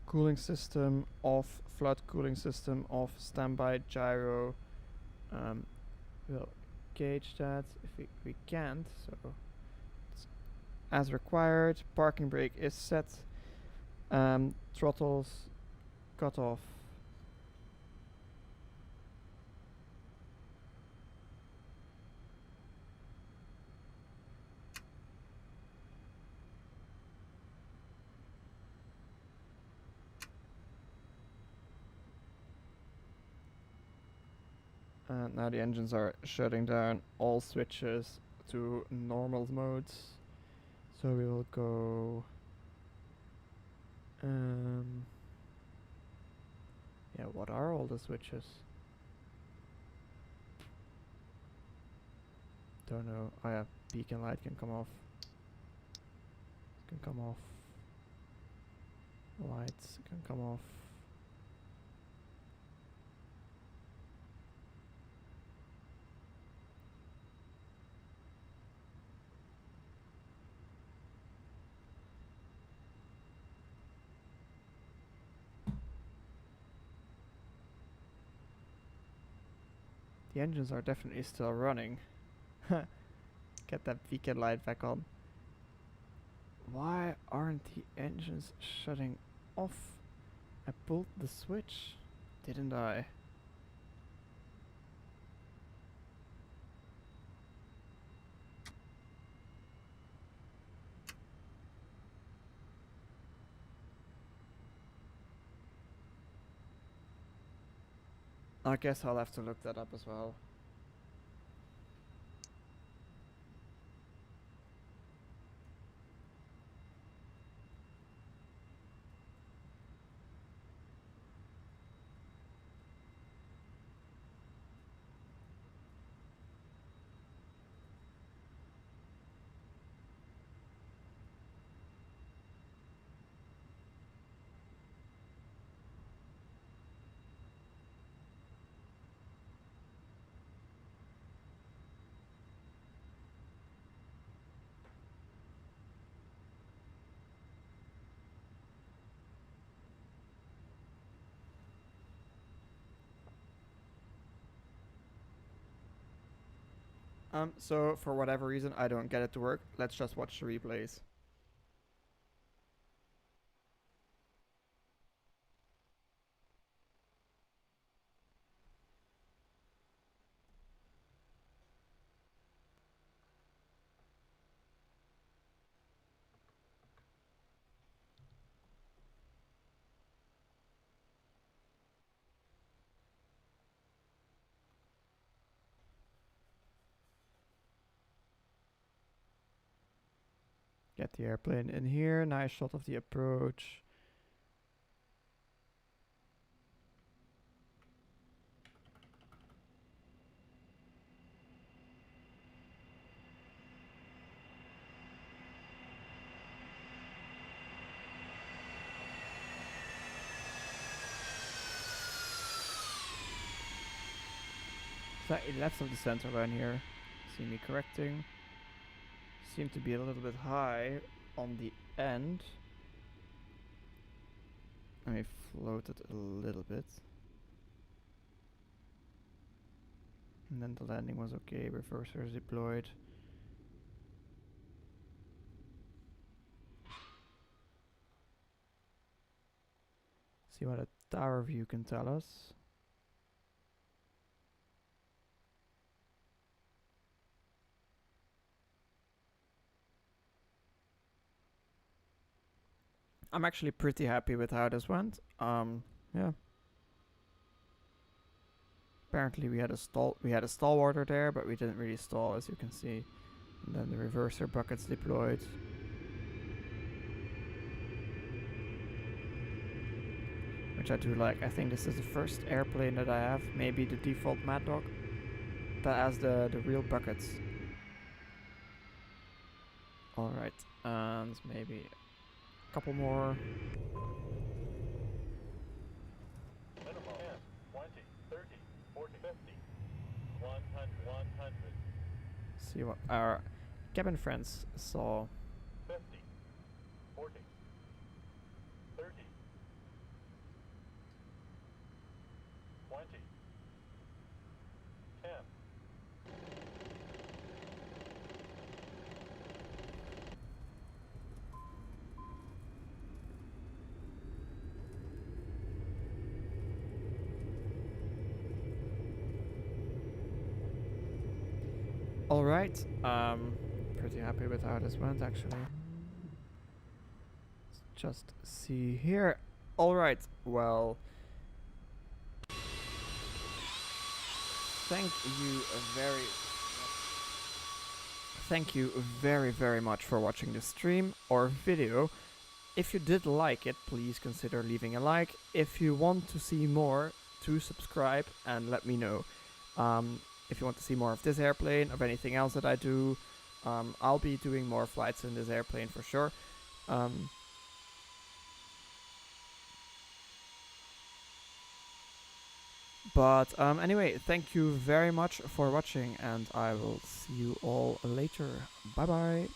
cooling system off, flood cooling system off, standby gyro. We'll gauge that if we can't, so it's as required. Parking brake is set. Throttles cut off. And now the engines are shutting down all switches to normal modes. So we will go. Yeah, what are all the switches? Don't know. Oh yeah, beacon light can come off. Can come off. Lights can come off. The engines are definitely still running. Get that beacon light back on. Why aren't the engines shutting off? I pulled the switch, didn't I? I guess I'll have to look that up as well. So for whatever reason I don't get it to work. Let's just watch the replays. Get the airplane in here. Nice shot of the approach. Slightly left of the center line here. See me correcting. Seem to be a little bit high on the end. Let me float it a little bit. And then the landing was okay. Reverser is deployed. See what a tower view can tell us. I'm actually pretty happy with how this went. Yeah. Apparently we had a stall order there, but we didn't really stall, as you can see. And then the reverser buckets deployed. Which I do like. I think this is the first airplane that I have, maybe the default Mad Dog, that has the real buckets Alright, and maybe a couple more. Minimum 10, 20, 30, 40, 50, 100, 100, See what our cabin friends saw. 50, 40, 30, 20, 10. Alright, pretty happy with how this went actually. Let's just see here. Alright, well, thank you very much for watching this stream or video. If you did like it, please consider leaving a like. If you want to see more, to subscribe and let me know. If you want to see more of this airplane, of anything else that I do, I'll be doing more flights in this airplane for sure. But anyway, thank you very much for watching, and I will see you all later. Bye bye.